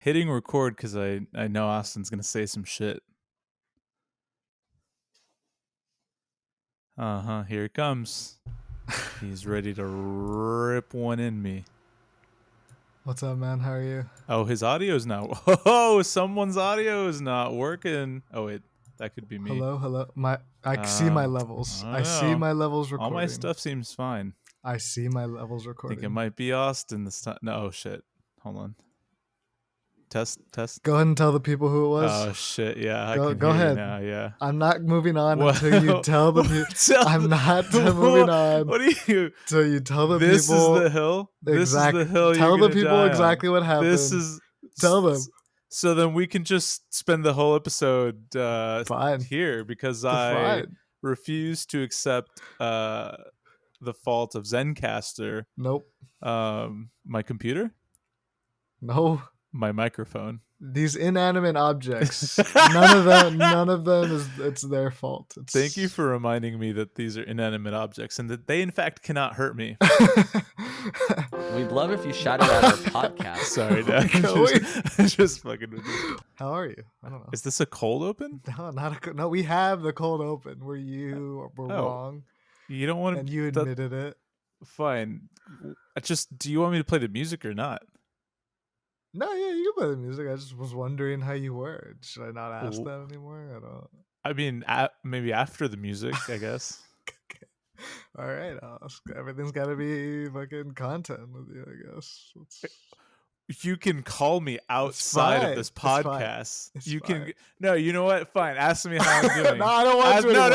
hitting record because I know Austin's gonna say some shit. Here it comes. He's ready to rip one in me. What's up, man? How are you? Oh, his audio's not. Oh, someone's audio is not working. Oh wait, that could be me. Hello. I see my levels. I see my levels recording. All my stuff seems fine. I see my levels I recording. think it might be Austin this time. No, oh shit. Hold on. Test. Go ahead and tell the people who it was. Oh shit, yeah. Go I can hear ahead. you now, yeah. I'm not moving on until you tell the people. I'm not moving on. What are you? Until you tell the this people. This is the hill. Exactly. This is the hill. Tell you're the people exactly what happened. This is. Tell them. So then we can just spend the whole episode Fine. here because I refuse to accept the fault of Zencaster. Nope. My computer? No. My microphone. These inanimate objects. None of them it's their fault. Thank you for reminding me that these are inanimate objects and that they in fact cannot hurt me. We'd love if you shouted out our podcast. Sorry, Dad. Just fucking with you. How are you? I don't know. Is this a cold open? No, no. We have the cold open where you were wrong. You don't want to, and you admitted it. Fine. Do you want me to play the music or not? No, yeah, you can play the music. I just was wondering how you were. Should I not ask that anymore? I mean, maybe after the music, I guess. Okay. All right. Everything's got to be fucking content with you, I guess. You can call me outside of this podcast. You can. No, you know what? Fine. Ask me how I'm doing. No, I don't want to. No. I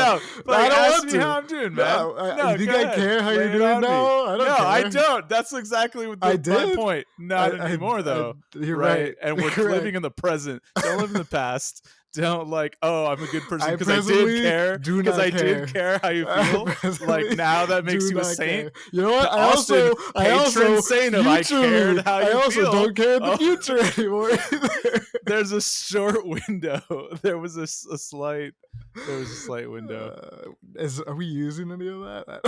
don't ask want me to. how I'm doing, man. No, you think I care how you're doing? No, I don't care. I don't. That's exactly my point. Not anymore, though. You're right. And we're living in the present. Don't live in the past. Don't I'm a good person because I did care. Because I did care how you feel. Like now that makes you a saint. Care. You know what? I also saint of I cared how you feel. I also don't care in the future anymore either. There's a short window. There was a slight window. Are we using any of that?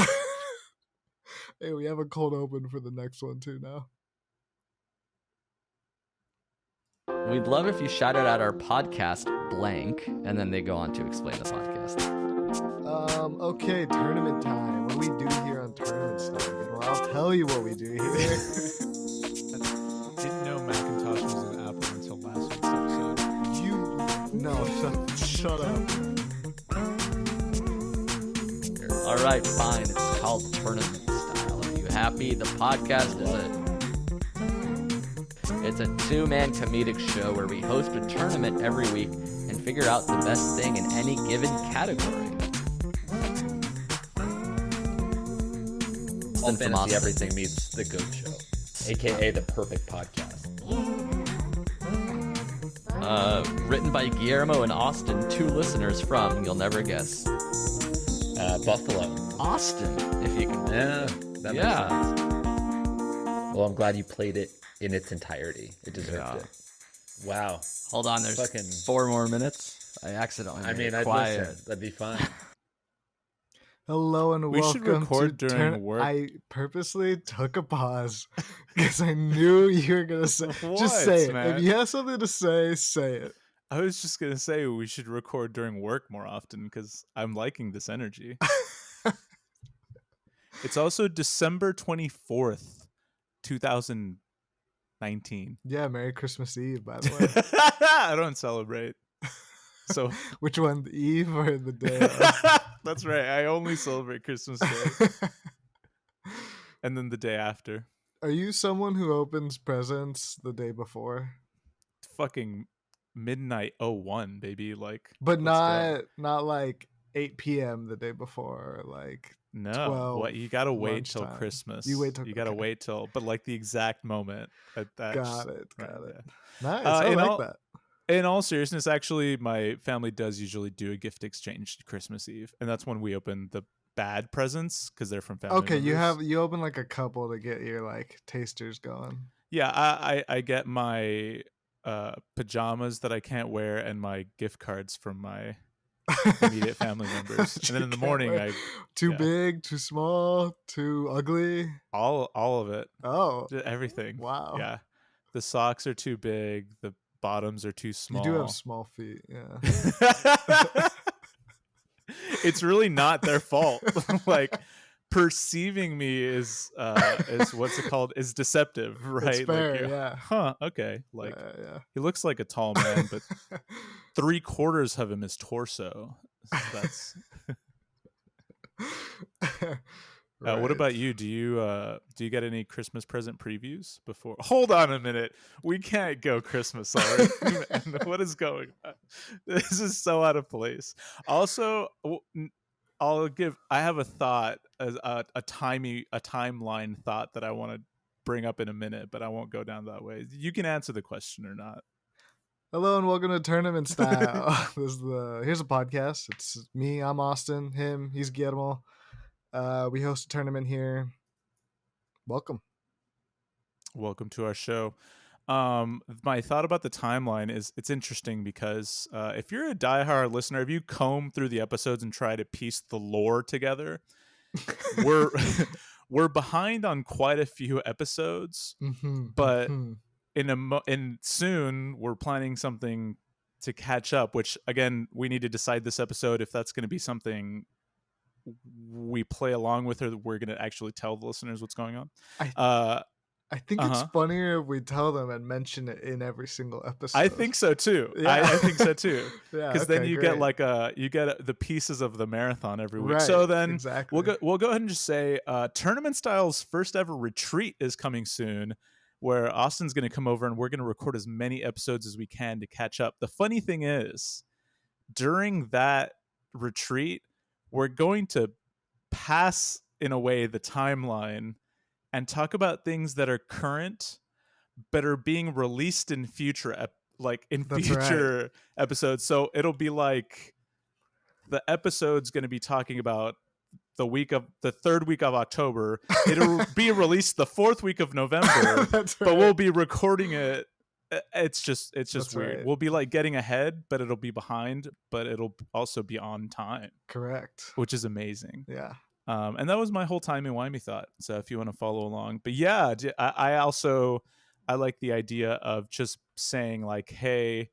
Hey, we have a cold open for the next one too now. We'd love if you shouted out our podcast blank, and then they go on to explain the podcast. Okay, tournament time. What do we do here on tournament stuff? Well, I'll tell you what we do here. I didn't know Macintosh was an Apple until last week's episode. Shut up. All right, fine. It's called tournament style. Are you happy? The podcast It's a two-man comedic show where we host a tournament every week and figure out the best thing in any given category. All fantasy everything meets the good show, aka the perfect podcast. Written by Guillermo and Austin, two listeners from, you'll never guess, Buffalo. Austin, if you can. Yeah, that makes sense. Well, I'm glad you played it in its entirety. It deserved it. Wow. Hold on, there's 4 more minutes. I accidentally made it quiet. Listen. That'd be fine. Hello and we welcome should record to during work. I purposely took a pause because I knew you were going to say just say it. Man? If you have something to say it. I was just going to say we should record during work more often because I'm liking this energy. It's also December 24th, 2019. Yeah, Merry Christmas Eve, by the way. I don't celebrate. So which one, the eve or the day? That's right. I only celebrate Christmas Day. And then the day after. Are you someone who opens presents the day before? Fucking midnight 01, baby. But not like 8 p.m. the day before, like no. 12 What you gotta wait till lunchtime. Christmas. You gotta wait till, but like the exact moment at that. Got it. Yeah. Nice. I like that. In all seriousness, actually, my family does usually do a gift exchange Christmas Eve, and that's when we open the bad presents because they're from family. Okay, members. you open like a couple to get your like tasters going. Yeah, I get my pajamas that I can't wear and my gift cards from my immediate family members, and then in the morning too big, too small, too ugly. All of it. Oh, Just everything. Wow. Yeah. The socks are too big. The bottoms are too small. You do have small feet, yeah. It's really not their fault. Like, perceiving me is what's it called? Is deceptive, right? It's fair, like, yeah. Huh? Okay. Like, yeah. he looks like a tall man, but 3/4 of him is torso. So that's. Right. What about you? Do you get any Christmas present previews before? Hold on a minute. We can't go Christmas already. What is going on? This is so out of place. Also, I have a thought, a timeline thought that I want to bring up in a minute, but I won't go down that way. You can answer the question or not. Hello and welcome to Tournament Style. Here's a podcast. It's me, I'm Austin, him, he's Guillermo. We host a tournament here. Welcome to our show. My thought about the timeline is it's interesting because if you're a diehard listener, if you comb through the episodes and try to piece the lore together, we're behind on quite a few episodes, but in soon we're planning something to catch up, which again we need to decide this episode if that's going to be something we play along with, or we're going to actually tell the listeners what's going on. I think it's funnier if we tell them and mention it in every single episode. I think so too. Yeah. I think so too. Yeah, because then you get you get the pieces of the marathon every week. Right, so then exactly. we'll go ahead and just say Tournament Style's first ever retreat is coming soon, where Austin's going to come over and we're going to record as many episodes as we can to catch up. The funny thing is, during that retreat, we're going to pass in a way the timeline and talk about things that are current but are being released in future episodes. So it'll be like the episode's going to be talking about the third week of October. It'll be released the fourth week of November, but we'll be recording it. It's just That's weird. Right. We'll be like getting ahead, but it'll be behind, but it'll also be on time. Correct. Which is amazing. Yeah. And that was my whole timey-wimey thought. So if you want to follow along, but yeah, I like the idea of just saying like, hey,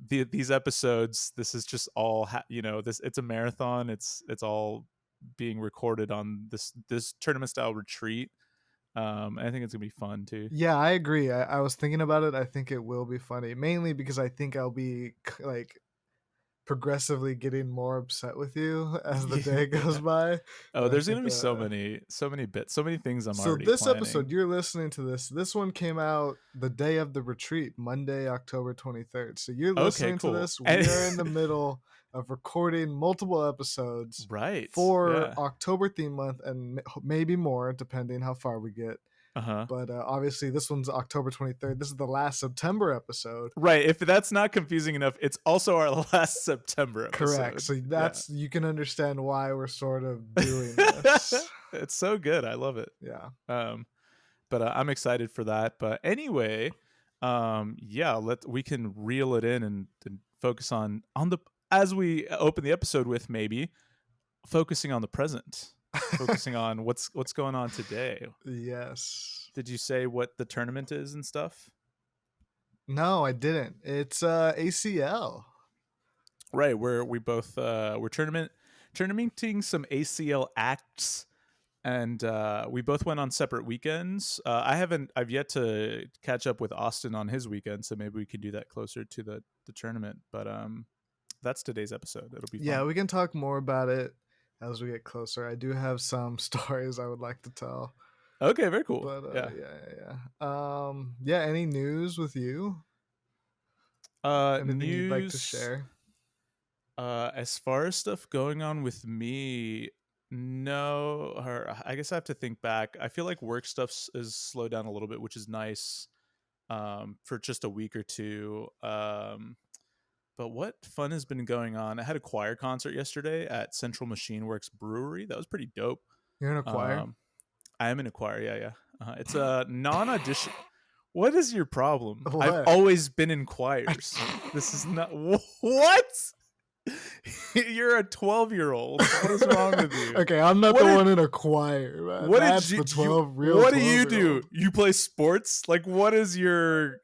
these episodes, this is just all, it's a marathon. It's all being recorded on this tournament style retreat. I think it's gonna be fun too. Yeah, I agree. I was thinking about it. I think it will be funny, mainly because I think I'll be like progressively getting more upset with you as the day goes by. Oh, there's gonna be so many bits, so many things I'm already this planning. Episode you're listening to this one came out the day of the retreat, Monday, October 23rd. So you're listening to this. We are in the middle of recording multiple episodes for October theme month and maybe more depending how far we get. But obviously this one's October 23rd. This is the last September episode. Right. If that's not confusing enough, it's also our last September episode. Correct. So that's you can understand why we're sort of doing this. It's so good. I love it. Yeah. But I'm excited for that. But anyway, we can reel it in and focus on the, as we open the episode with, maybe focusing on the present. Focusing on what's going on today. Yes. Did you say what the tournament is and stuff? No, I didn't. It's ACL. Right, we're tournamenting some ACL acts, and we both went on separate weekends. I've yet to catch up with Austin on his weekend, so maybe we can do that closer to the tournament. But that's today's episode. It'll be fun. Yeah, we can talk more about it as we get closer. I do have some stories I would like to tell. Okay, very cool. But yeah. Any news with you? Anything you'd like to share? As far as stuff going on with me, no. Or I guess I have to think back. I feel like work stuff is slowed down a little bit, which is nice. For just a week or two. But what fun has been going on? I had a choir concert yesterday at Central Machine Works Brewery. That was pretty dope. You're in a choir? I am in a choir, yeah. It's a non-audition. What is your problem? What? I've always been in choirs. This is not... What? You're a 12-year-old. What is wrong with you? Okay, I'm not the one in a choir, man. That's the 12 real. What do you do? You play sports? Like, what is your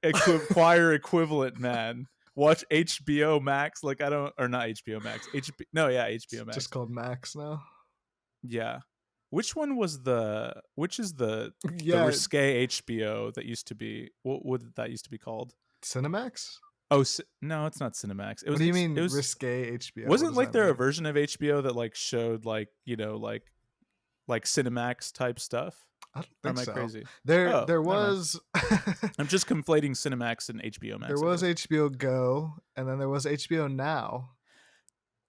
choir equivalent, man? Watch HBO Max? Like, I don't, or not HBO Max. HBO Max. Just called Max now. Yeah. Which is the risque HBO that used to be? What would that used to be called? Cinemax? Oh no, it's not Cinemax. What do you mean risque HBO? Wasn't like there a version of HBO that like showed like, you know, like Cinemax type stuff? I don't think so. Am I crazy? There was. I'm just conflating Cinemax and HBO Max. There was HBO Go, and then there was HBO Now,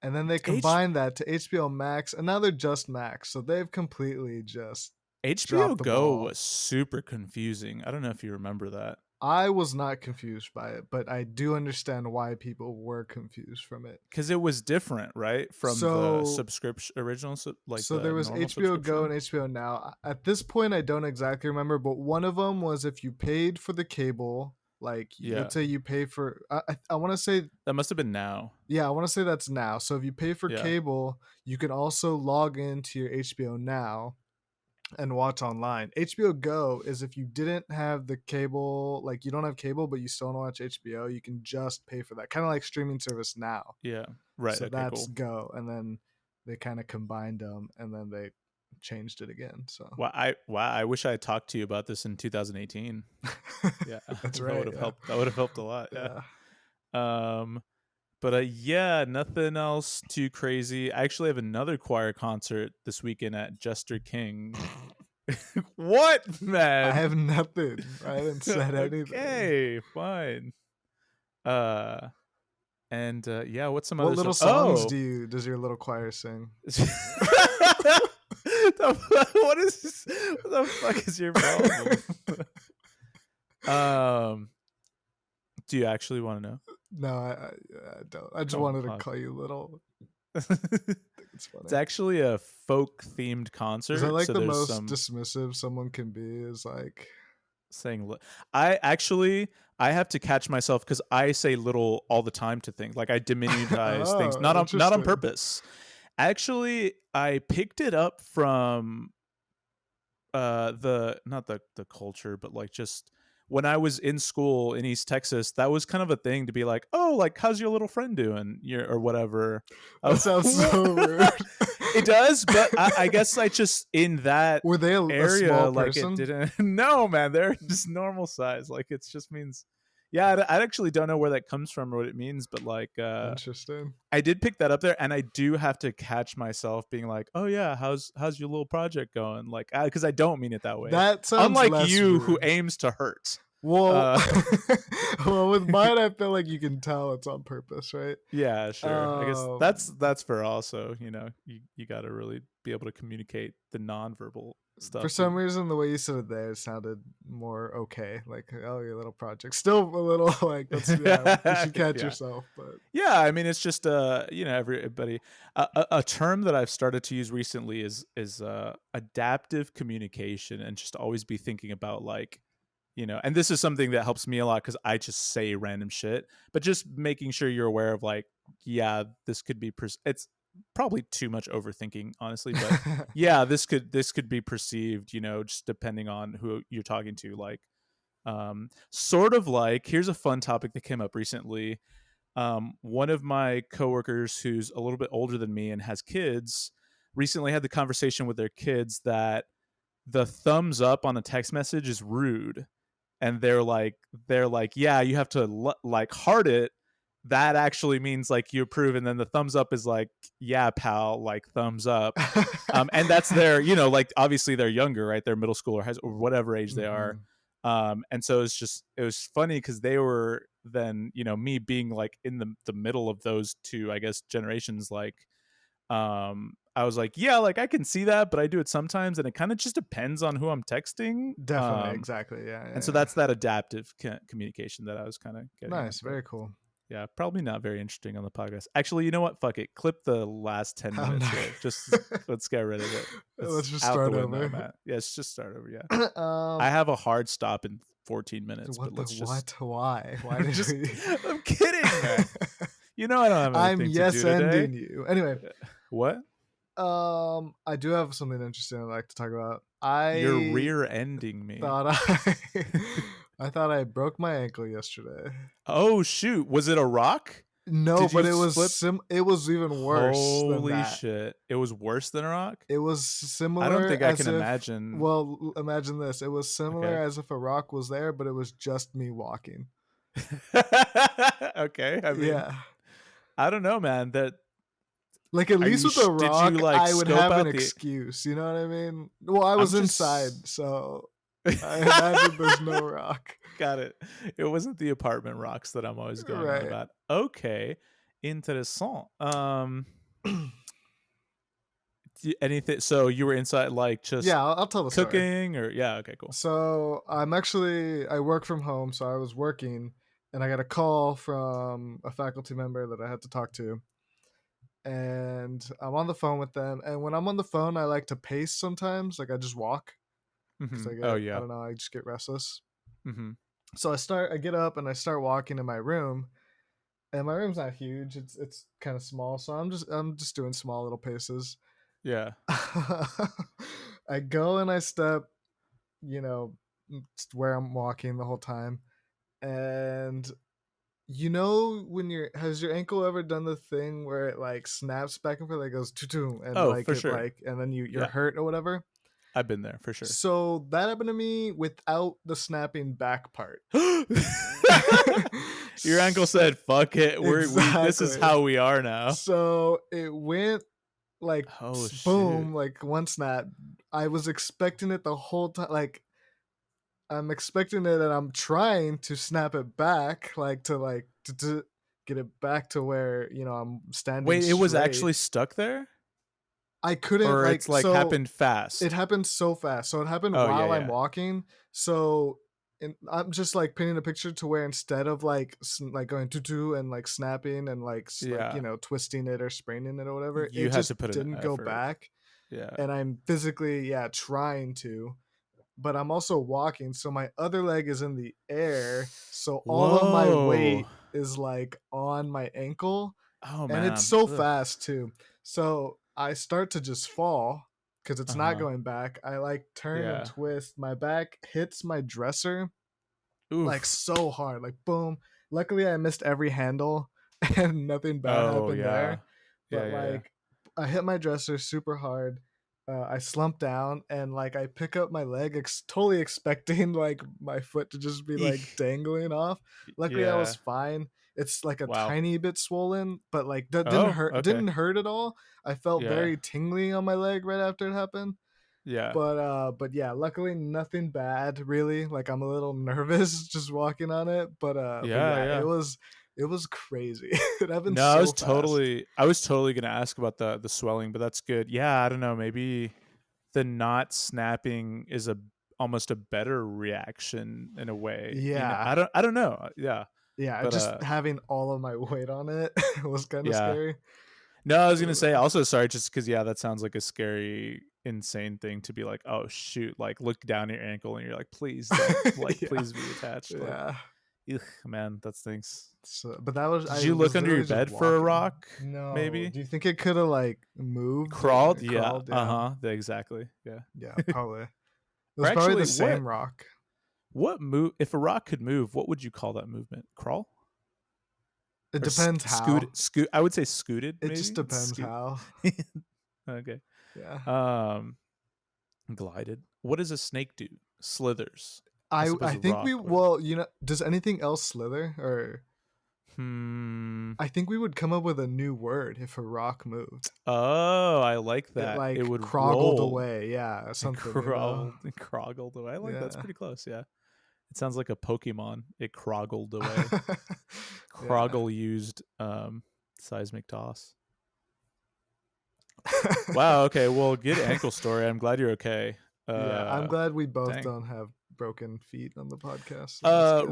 and then they combined that to HBO Max, and now they're just Max. So they've completely just HBO Go was super confusing. I don't know if you remember that. I was not confused by it, but I do understand why people were confused from it. Because it was different, right? From the subscription original, like so there was HBO Go and HBO Now. At this point, I don't exactly remember, but one of them was if you paid for the cable, like let's say you pay for. I want to say that must have been Now. Yeah, I want to say that's Now. So if you pay for cable, you can also log into your HBO Now and watch online. HBO Go is if you didn't have the cable, like you don't have cable but you still want to watch HBO, you can just pay for that, kind of like streaming service Now. Yeah, right. So that's cool. Go, and then they kind of combined them, and then they changed it again. So I wish I had talked to you about this in 2018. Yeah, that's right. That would have helped. That would have helped a lot. Yeah. But nothing else too crazy. I actually have another choir concert this weekend at Jester King. What, man? I have nothing. I haven't said anything. Okay, fine. What's some other little songs does your little choir sing? What is this? What the fuck is your problem? Do you actually want to know? No, I don't. I just wanted to call you little. It's actually a folk themed concert. Is that like the most dismissive someone can be? Is like saying I have to catch myself because I say little all the time to things. Like I diminutize things, not on purpose. Actually, I picked it up from not the culture, but like just when I was in school in East Texas, that was kind of a thing to be like, oh, like, how's your little friend doing? Or whatever. That sounds so rude. It does, but I guess I just in that were they a small like person? It didn't. No, man, they're just normal size. Like it just means. Yeah, I actually don't know where that comes from or what it means, but like, interesting. I did pick that up there, and I do have to catch myself being like, "Oh yeah, how's your little project going?" Like, because I don't mean it that way. That sounds unlike you, rude. who aims to hurt. Well, well, with mine, I feel like you can tell it's on purpose, right? Yeah, sure. I guess that's for also, you know, you got to really be able to communicate the nonverbal stuff. For some reason, the way you said it there sounded more okay. Like, oh, your little project. Still a little like, that's, you should catch yourself. But yeah, I mean, it's just, everybody. A term that I've started to use recently is adaptive communication, and just always be thinking about like, you know, and this is something that helps me a lot because I just say random shit, but just making sure you're aware of like, yeah, this could be, it's probably too much overthinking, honestly, but yeah, this could be perceived, you know, just depending on who you're talking to. Like, sort of like, here's a fun topic that came up recently. One of my coworkers who's a little bit older than me and has kids recently had the conversation with their kids that the thumbs up on a text message is rude. And they're like, yeah, you have to like heart it. That actually means like you approve. And then the thumbs up is like, yeah, pal, like thumbs up. And that's their, you know, like obviously they're younger, right? They're middle school or whatever age they are. And so it was funny because they were then, you know, me being like in the middle of those two, I guess, generations, like, I was like, yeah, like I can see that, but I do it sometimes, and it kind of just depends on who I'm texting. Definitely, exactly, yeah. And so that's that adaptive communication that I was kind of getting. Nice, very cool. Yeah, probably not very interesting on the podcast. Actually, you know what? Fuck it. Clip the last 10 minutes here. Just let's get rid of it. Let's just start over. Yeah, let's just start over. Yeah. I have a hard stop in 14 minutes. What? But let's Why? Why did I'm kidding, man. You know I don't have anything I'm yes to do today. ending you. Anyway. What? I do have something interesting I'd like to talk about. You're rear-ending me. I thought I broke my ankle yesterday. Oh shoot! Was it a rock? No, but it was it was even worse. Holy than that. Shit! It was worse than a rock. It was similar. I don't think I can imagine. Well, imagine this. It was similar as if a rock was there, but it was just me walking. Okay. I mean, yeah. I don't know, man. That. Like at least with a rock, I would have an excuse. You know what I mean? Well, I was inside, so I imagine there's no rock. Got it. It wasn't the apartment rocks that I'm always going on about. Okay, interessant. Anything? So you were inside, like just I'll tell the cooking story. Or okay, cool. So I work from home, so I was working, and I got a call from a faculty member that I had to talk to. And I'm on the phone with them, and when I'm on the phone I like to pace sometimes, like I just walk because I don't know, I just get restless. So I get up and I start walking in my room, and my room's not huge, it's kind of small, so I'm just doing small little paces. I go and I step, where I'm walking the whole time, and when has your ankle ever done the thing where it like snaps back and forth, like goes tutu, and for sure. And then you're hurt or whatever? I've been there for sure. So that happened to me without the snapping back part. Your ankle said, "Fuck it, this is how we are now." So it went like boom, shit. like one snap. I was expecting it the whole time, like. I'm expecting it, and I'm trying to snap it back, like to get it back to where I'm standing. Wait, straight. It was actually stuck there? I couldn't. Or it's so happened fast. It happened so fast. So it happened while I'm walking. So I'm just like painting a picture to where instead of like going tutu and like snapping and like twisting it or spraining it or whatever, it just didn't go back. Yeah. And I'm physically trying to. But I'm also walking, so my other leg is in the air, so all of my weight is like on my ankle. Oh man. And it's so fast too. So I start to just fall because it's not going back. I like turn and twist. My back hits my dresser. Oof. Like so hard, like boom. Luckily I missed every handle and nothing bad happened there. But I hit my dresser super hard. I slump down and like I pick up my leg, totally expecting like my foot to just be like dangling off. Luckily, I was fine. It's like a tiny bit swollen, but like that didn't hurt. Okay. Didn't hurt at all. I felt very tingly on my leg right after it happened. Yeah. But yeah, luckily nothing bad really. Like I'm a little nervous just walking on it, but it was crazy. It happened so fast. I was totally gonna ask about the swelling, but that's good. Yeah, I don't know. Maybe the not snapping is almost a better reaction in a way. Yeah. I don't know. Yeah. Yeah, but, just having all of my weight on it was kind of scary. No, I was gonna say also sorry, just because that sounds like a scary, insane thing to be like, oh shoot, like look down at your ankle and you're like, please, don't, please be attached. Yeah. Ugh, man, that stinks. So, but that was. Did you look under your bed for a rock? No. Maybe. Do you think it could have like moved? Crawled? Yeah. Exactly. Yeah. Yeah, probably. It was probably the same rock. What move? If a rock could move, what would you call that movement? Crawl? It depends how. I would say scooted. It just depends how. Okay. Yeah. Glided. What does a snake do? Slithers. I think does anything else slither or? I think we would come up with a new word if a rock moved. Oh, I like that. It would croggled away. Yeah, something. Croggled away. I like that. That's pretty close. Yeah. It sounds like a Pokemon. It croggled away. Croggle used seismic toss. Wow. Okay. Well, good ankle story. I'm glad you're okay. I'm glad we both don't have broken feet on the podcast. So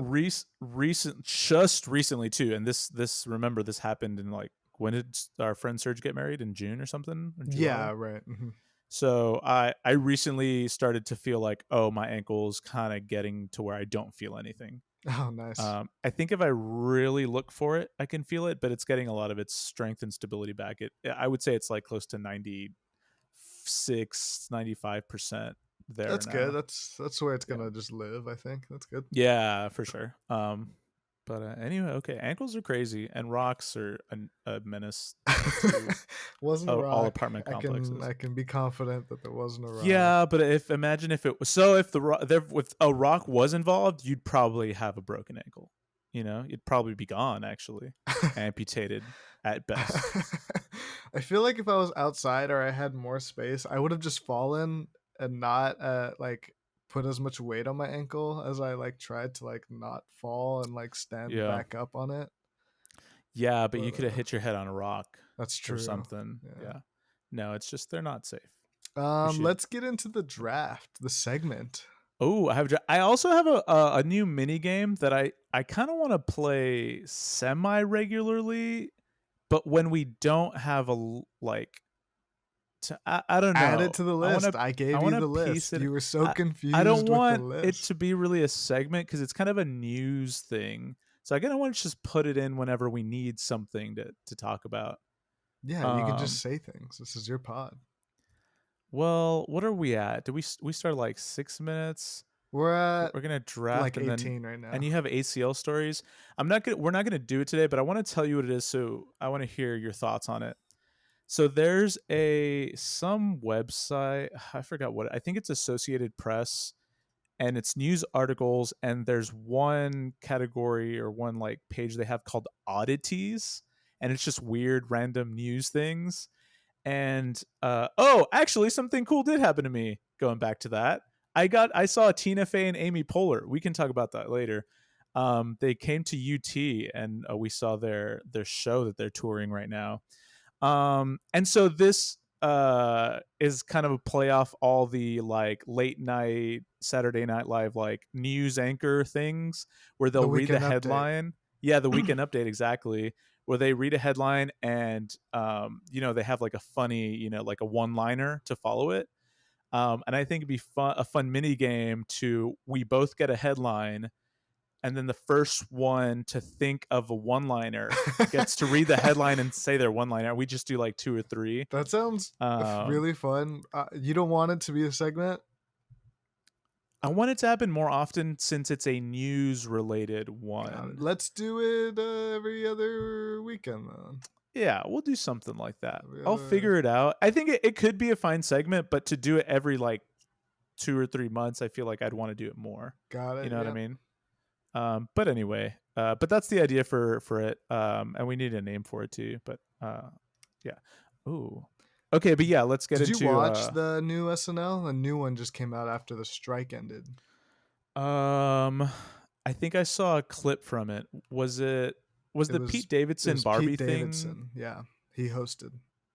recently too, and this remember this happened in like, when did our friend Serge get married? In June or something? Or yeah, right. Mm-hmm. So I recently started to feel like, oh, my ankle's kind of getting to where I don't feel anything. Oh, nice. I think if I really look for it, I can feel it, but it's getting a lot of its strength and stability back. I would say it's like close to 95% there. That's now. good. That's where it's gonna just live. I think that's good. Yeah, for sure. But anyway, okay. Ankles are crazy, and rocks are a menace. Wasn't a rock. All apartment complexes. I can be confident that there wasn't a rock. Yeah, but imagine if it was. So if if a rock was involved, you'd probably have a broken ankle. You know, you'd probably be gone, actually, amputated at best. I feel like if I was outside or I had more space, I would have just fallen and not like put as much weight on my ankle as I like tried to like not fall and like stand back up on it. Yeah, but you could have hit your head on a rock. That's true. Or something. Yeah. No, it's just they're not safe. Let's get into the draft, the segment. Oh, I also have a new mini game that I kind of want to play semi regularly, but when we don't have a like. I don't know. Add it to the list. I gave you the list. You were so confused. I don't want with the list. it to be really a segment because it's kind of a news thing. So I kind of want to just put it in whenever we need something to talk about. Yeah, you can just say things. This is your pod. Well, what are we at? Did we start like 6 minutes? We're gonna draft like 18 right now. And you have ACL stories. We're not gonna do it today, but I want to tell you what it is. So I want to hear your thoughts on it. So there's some website, I forgot what, I think it's Associated Press, and it's news articles, and there's one category or one like page they have called oddities, and it's just weird random news things. And actually something cool did happen to me going back to that. I saw Tina Fey and Amy Poehler. We can talk about that later. They came to UT, and we saw their show that they're touring right now. And so this is kind of a play off all the like late night Saturday Night Live like news anchor things where they'll read the headline. Yeah, the weekend update, exactly. Where they read a headline and they have like a funny, like a one-liner to follow it. And I think it'd be a fun mini game we both get a headline, and then the first one to think of a one-liner gets to read the headline and say their one-liner. We just do like 2 or 3. That sounds really fun. You don't want it to be a segment? I want it to happen more often since it's a news-related one. Let's do it every other weekend, then. Yeah, we'll do something like that. I'll figure it out. I think it could be a fine segment, but to do it every like 2 or 3 months, I feel like I'd want to do it more. Got it. You know what I mean? But anyway, but that's the idea for it. And we need a name for it too. But yeah. Ooh. Okay, but yeah, let's get into. Did you watch the new SNL? The new one just came out after the strike ended. I think I saw a clip from it. Was the Pete Davidson Barbie Pete thing? Davidson. Yeah, he hosted.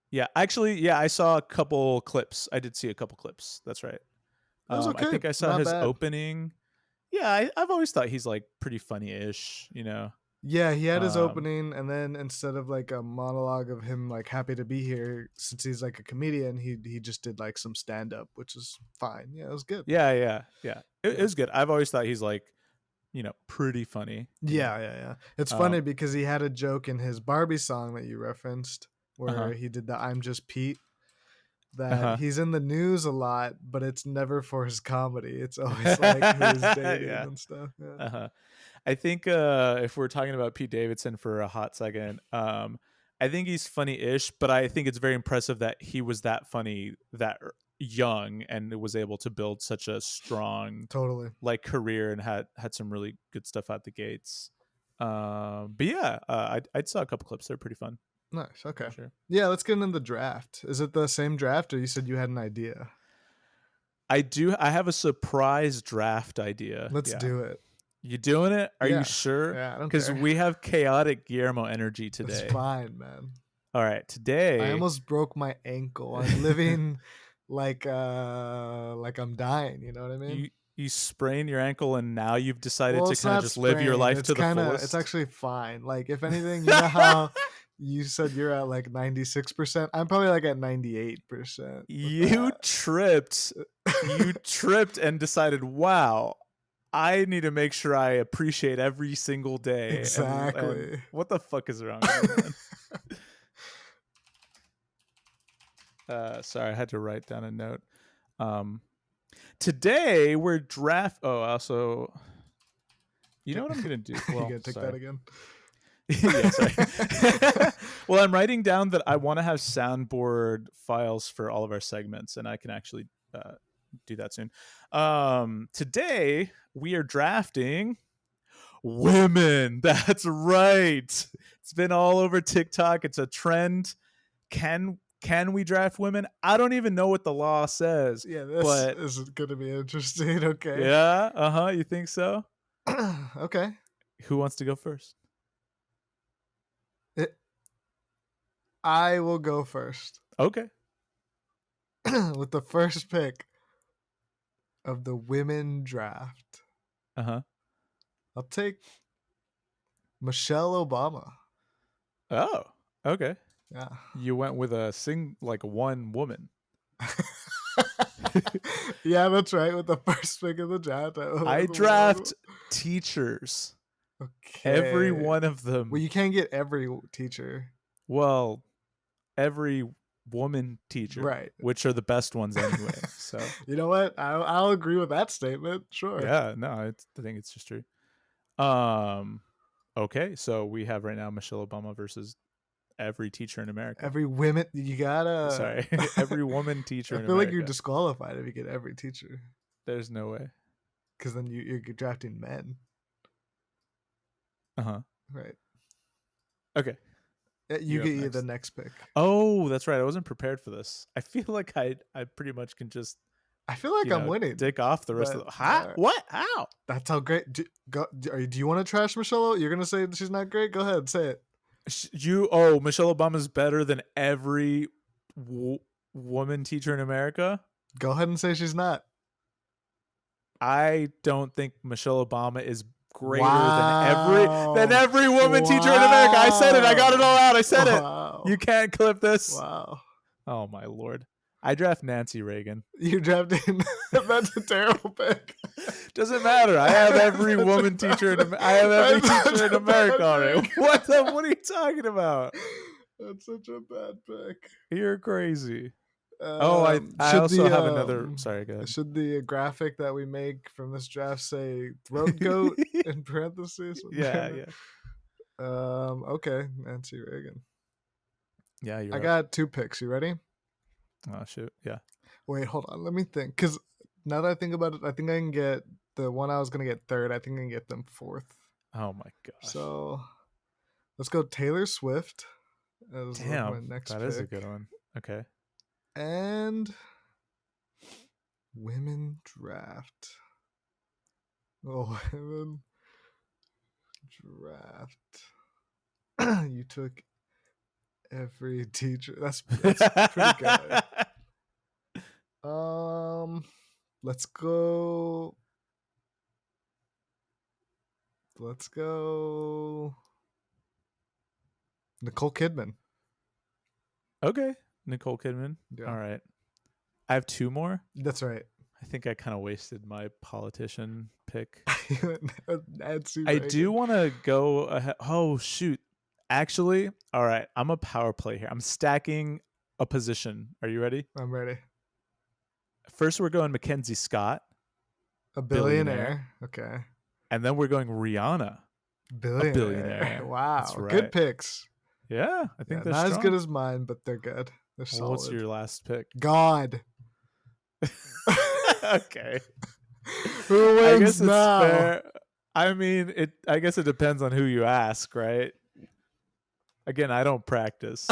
Yeah, actually, yeah, I saw a couple clips. I did see a couple clips. That's right. That was okay. I think I saw his opening. Yeah, I've always thought he's like pretty funny-ish, Yeah, he had his opening, and then instead of like a monologue of him like happy to be here, since he's like a comedian, he just did like some stand-up, which is fine. Yeah, it was good. Yeah. It was good. I've always thought he's like, pretty funny. Yeah. It's funny because he had a joke in his Barbie song that you referenced where he did the "I'm Just Pete." That he's in the news a lot, but it's never for his comedy. It's always like his dating and stuff. Yeah. I think if we're talking about Pete Davidson for a hot second, I think he's funny-ish, but I think it's very impressive that he was that funny that young and was able to build such a strong like career and had some really good stuff out the gates. But yeah, I saw a couple clips. They're pretty fun. Nice. Okay. Sure. Yeah, let's get into the draft. Is it the same draft, or you said you had an idea? I do. I have a surprise draft idea. Let's do it. You doing it? Are you sure? Yeah, I don't care. Because we have chaotic Guillermo energy today. It's fine, man. All right, today I almost broke my ankle. I'm living like I'm dying. You know what I mean? You sprained your ankle, and now you've decided to kind of just live your life to the fullest. It's actually fine. Like if anything, you know how you said you're at like 96%. I'm probably like at 98%. You tripped and decided, wow, I need to make sure I appreciate every single day. Exactly. And what the fuck is wrong with you, man? Sorry, I had to write down a note. Today we're also, you know what I'm gonna do? Well, you gonna take that again? Yeah, sorry. Well, I'm writing down that I want to have soundboard files for all of our segments, and I can actually do that soon. Today we are drafting women. That's right. It's been all over TikTok. It's a trend. Can we draft women? I don't even know what the law says. Yeah, this is going to be interesting. Okay. Yeah. You think so? Okay. Who wants to go first? I will go first. Okay. With the first pick of the women draft. I'll take Michelle Obama. Oh, okay. Yeah. You went with one woman. Yeah, that's right. With the first pick of the draft. I draft teachers. Okay. Every one of them. Well, you can't get every teacher. Well, every woman teacher. Right. Which are the best ones anyway. So you know what? I'll agree with that statement. Sure. Yeah, no, I think it's just true. Okay, so we have right now Michelle Obama versus every teacher in America. Every women, you gotta. Sorry, every woman teacher. I feel like you're disqualified if you get every teacher. There's no way. Because then you're drafting men. Right. Okay. You get the next pick. Oh, that's right. I wasn't prepared for this. I feel like I pretty much can just. I feel like I'm winning. Dick off the rest of the. Huh? What? How? That's how great. Do you want to trash Michelle? You're gonna say she's not great? Go ahead, say it. Michelle Obama's better than every woman teacher in America? Go ahead and say she's not. I don't think Michelle Obama is greater than every woman teacher in America. I said it. I got it all out. I said it. You can't clip this. Wow. Oh my Lord. I draft Nancy Reagan. You're drafting. That's a terrible pick. Doesn't matter. I have every woman teacher I have every teacher in America already. What are you talking about? That's such a bad pick. You're crazy. I also have another. Sorry, go ahead. Should the graphic that we make from this draft say throat goat in parentheses? Yeah. Okay, Nancy Reagan. Yeah, I got 2 picks. You ready? Oh shoot! Yeah. Wait, hold on. Let me think. Because now that I think about it, I think I can get the one I was gonna get third. I think I can get them 4th. Oh my gosh! So let's go Taylor Swift. Damn, my next pick. Is a good one. Okay. And women draft. Oh, women draft. You took every teacher. That's pretty good. Let's go. Nicole Kidman. Okay, Nicole Kidman. Yeah. All right. I have 2 more. That's right. I think I kind of wasted my politician pick. Nancy I do want to go ahead. Oh, shoot. Actually, all right. I'm a power play here. I'm stacking a position. Are you ready? I'm ready. First, we're going Mackenzie Scott. A billionaire. Okay. And then we're going Rihanna. A billionaire. Wow. Right. Good picks. Yeah, I think they're not strong. as good as mine, but they're good. They're solid. What's your last pick? God. Okay. Who wins? I guess now? It's fair. I mean, I guess it depends on who you ask, right? Again, I don't practice,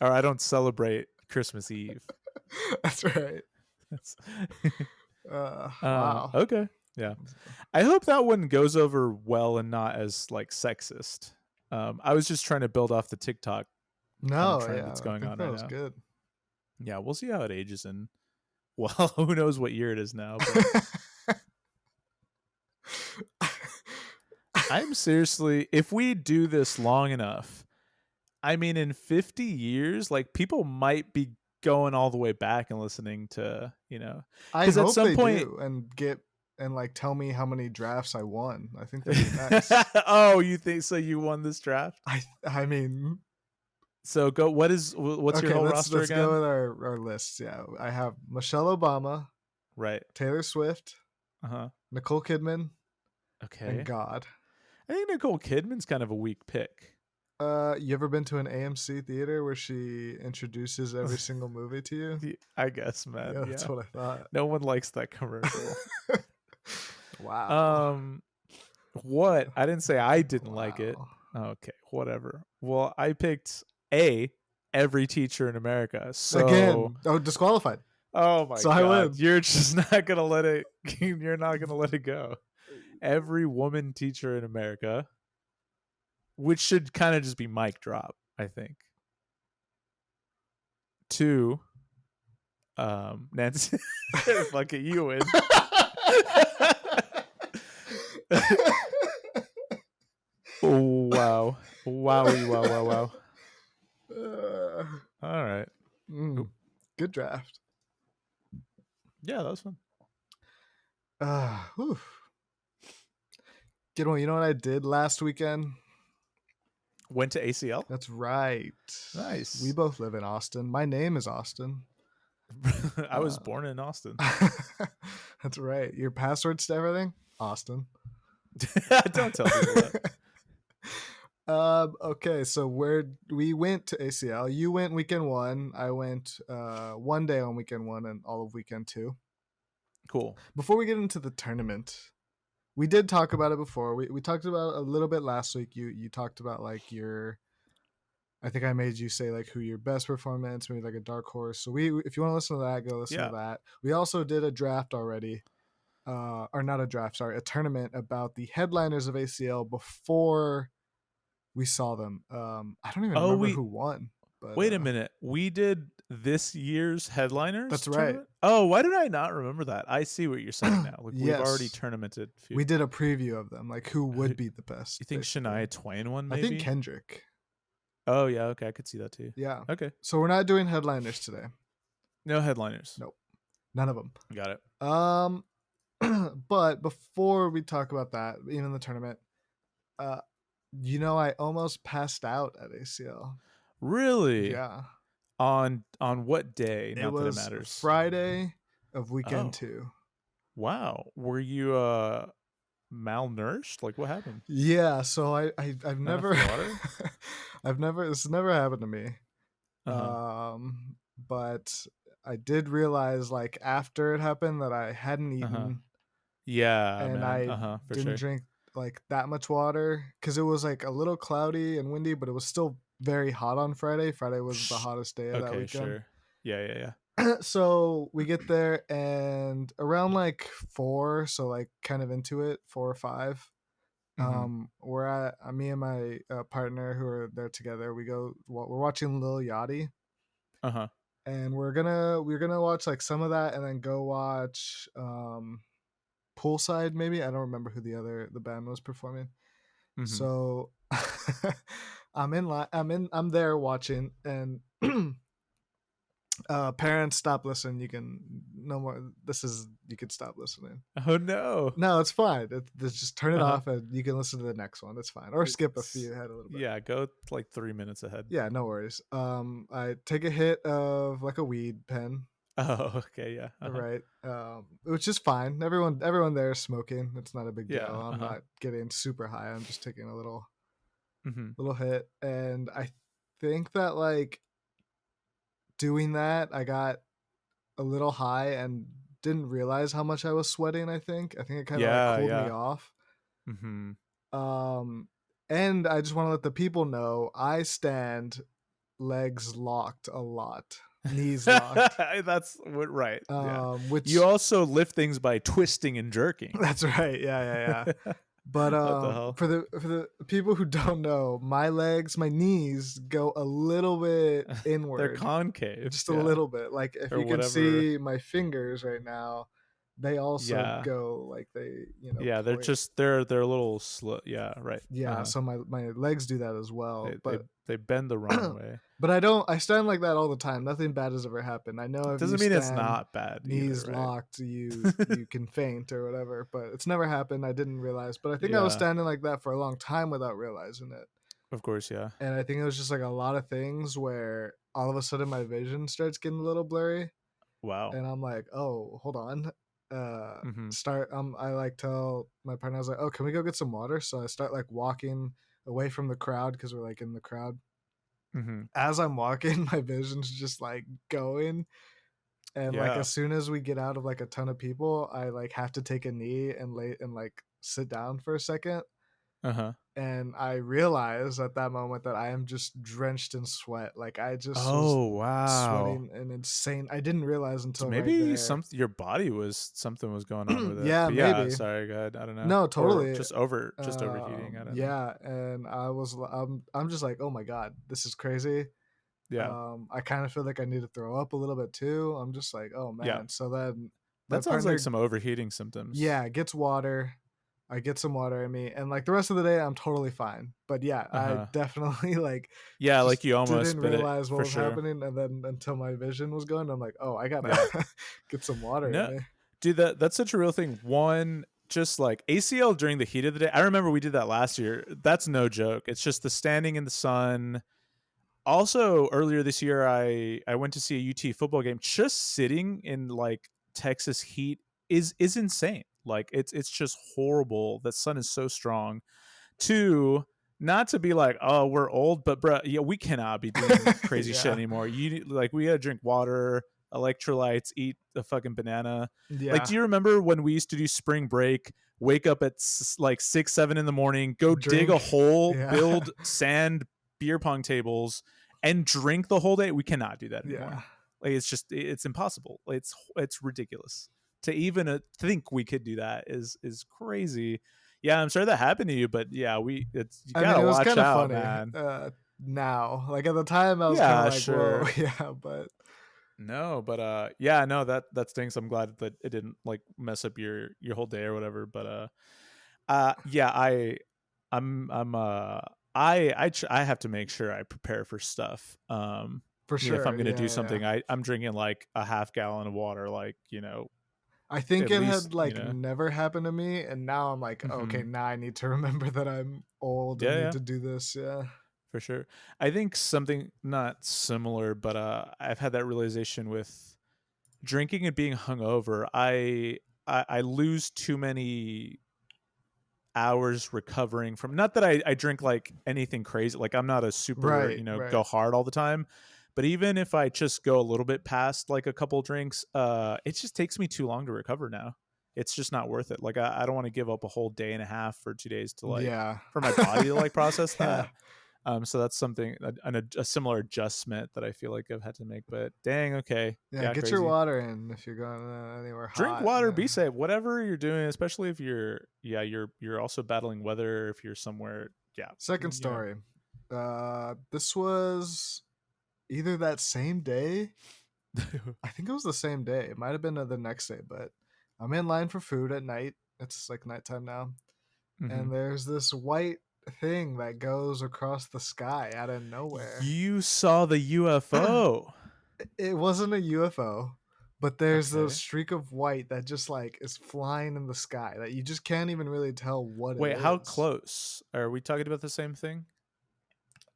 or I don't celebrate Christmas Eve. That's right. Wow. Okay. Yeah. I hope that one goes over well and not as sexist. I was just trying to build off the TikTok. That's going on. That was good. Yeah, we'll see how it ages in. Well, who knows what year it is now. But I'm seriously, if we do this long enough, I mean, in 50 years, people might be going all the way back and listening to, I hope at some point do and get and like tell me how many drafts I won. I think that'd be nice. Oh, you think so? You won this draft? I mean, so go. What's your whole roster let's again? Let's go with our lists. Yeah, I have Michelle Obama, right? Taylor Swift, Nicole Kidman, and God. I think Nicole Kidman's kind of a weak pick. You ever been to an AMC theater where she introduces every single movie to you? I guess, man. Yeah, that's what I thought. No one likes that commercial. Wow. What? I didn't say I didn't like it. Okay, whatever. Well, I picked every teacher in America. So again, disqualified. Oh my god! I win. You're just not gonna let it. You're not gonna let it go. Every woman teacher in America, which should kind of just be mic drop, I think. 2, Nancy, fuck it, you win. Wow. Wow. All right. Good draft. Yeah, that was fun. Guillermo, you know what I did last weekend? Went to ACL? That's right. Nice. We both live in Austin. My name is Austin. I was born in Austin. That's right. Your passwords to everything? Austin. Don't tell people that. Okay, so we went to ACL. You went weekend 1. I went one day on weekend 1 and all of weekend 2. Cool. Before we get into the tournament, we did talk about it before. We talked about it a little bit last week. You talked about like I think I made you say like who your best performance, maybe like a dark horse. So if you want to listen to that, go listen to that. We also did a draft already. Or not a draft, sorry, a tournament about the headliners of ACL before we saw them. I don't even remember who won. But, wait a minute. We did this year's headliners? That's tournament? right. Oh, why did I not remember that? I see what you're saying now. Like we've already tournamented. We did a preview of them, like who would be the best. You think Shania Twain won, maybe? I think Kendrick. Oh, yeah. Okay. I could see that too. Yeah. Okay. So we're not doing headliners today. No headliners. Nope. None of them. Got it. But before we talk about that, even the tournament, I almost passed out at ACL. Really? Yeah. On what day? It was that it matters. Friday of weekend 2. Wow. Were you malnourished? Like what happened? Yeah. So I've never this has never happened to me. But I did realize like after it happened that I hadn't eaten. Yeah. And I didn't drink like that much water because it was like a little cloudy and windy, but it was still very hot on Friday. Friday was the hottest day of that weekend. Sure. Yeah. So we get there and around like 4, so like kind of into it, 4 or 5. We're at me and my partner who are there together. We're watching Lil Yachty. And we're gonna watch like some of that and then go watch Poolside maybe. I don't remember who the band was performing. So I'm there watching and parents, stop listening. You can no more. You can stop listening. Oh no! No, it's fine. Just turn it off and you can listen to the next one. It's fine. Or skip a few ahead a little bit. Yeah, go like 3 minutes ahead. Yeah, no worries. I take a hit of like a weed pen. Oh, okay, yeah. Right. Which is fine. Everyone there is smoking. It's not a big deal. I'm not getting super high. I'm just taking a little hit. And I think that like doing that, I got a little high and didn't realize how much I was sweating. I think it kind of like cooled me off. And I just want to let the people know I stand legs locked a lot. Knees locked. That's right. Which you also lift things by twisting and jerking. That's right. Yeah. But for the people who don't know, my knees go a little bit inward. They're concave. Just a little bit. Like if you can see my fingers right now, they also go like they, Yeah, they're just they're a little slow. Yeah, right. Yeah, so my legs do that as well. They bend the wrong way. But I stand like that all the time. Nothing bad has ever happened. I know if doesn't you mean stand it's not bad. Knees either, right? locked, you can faint or whatever. But it's never happened. I didn't realize. But I think I was standing like that for a long time without realizing it. Of course, yeah. And I think it was just like a lot of things where all of a sudden my vision starts getting a little blurry. Wow. And I'm like, oh, hold on. I like tell my partner, I was like, oh, can we go get some water? So I start like walking away from the crowd because we're like in the crowd. As I'm walking, my vision's just like going. And like as soon as we get out of like a ton of people, I like have to take a knee and like sit down for a second. And I realized at that moment that I am just drenched in sweat. Like I just was sweating and insane. I didn't realize until so maybe right your body was something was going on with it. Yeah, but maybe. Sorry, go ahead. I don't know. No, totally. Or just overheating. I don't know. And I'm just like, oh my god, this is crazy. Yeah. I kind of feel like I need to throw up a little bit too. I'm just like, oh man. Yeah. So then that sounds like some overheating symptoms. Yeah, gets water. I get some water in me, and like the rest of the day, I'm totally fine. But yeah, I definitely like. Yeah, like you almost didn't realize what was happening, and then until my vision was going, I'm like, oh, I gotta get some water in me. Dude, that's such a real thing. One, just like ACL during the heat of the day. I remember we did that last year. That's no joke. It's just the standing in the sun. Also, earlier this year, I went to see a UT football game. Just sitting in like Texas heat is insane. Like it's just horrible. The sun is so strong. Two, not to be like, oh, we're old, but bro, yeah, we cannot be doing crazy shit anymore. We gotta drink water, electrolytes, eat a fucking banana. Yeah. Like, do you remember when we used to do spring break? Wake up at like 6, 7 in the morning, go dig a hole, build sand beer pong tables, and drink the whole day. We cannot do that anymore. Yeah. Like it's impossible. It's ridiculous. To even think we could do that is crazy. Yeah, I'm sorry that happened to you, but yeah, you gotta watch out, funny, man. Now, like at the time, I was kind of like, sure. Whoa, yeah, but that stinks. I'm glad that it didn't like mess up your whole day or whatever. But I have to make sure I prepare for stuff. For sure, if I'm gonna do something, I'm drinking like a half gallon of water, like I think it had never happened to me, and now I'm like, okay, now I need to remember that I'm old and need to do this. Yeah, for sure. I think something not similar, but I've had that realization with drinking and being hungover. I lose too many hours recovering from. Not that I drink like anything crazy. Like I'm not a super go hard all the time. But even if I just go a little bit past like a couple drinks, it just takes me too long to recover now. It's just not worth it. Like I don't want to give up a whole day and a half or 2 days to for my body to like process that. So that's something, a similar adjustment that I feel like I've had to make. But dang, okay. Yeah, get your water in if you're going anywhere hot. Drink water, be safe. Whatever you're doing, especially if you're also battling weather, if you're somewhere. Yeah. Second story. This was either that same day. I think it was the same day. It might have been the next day, but I'm in line for food at night. It's like nighttime now. And there's this white thing that goes across the sky out of nowhere. You saw the UFO. It wasn't a UFO, but there's a streak of white that just like is flying in the sky that you just can't even really tell what it is. Wait, how close? Are we talking about the same thing?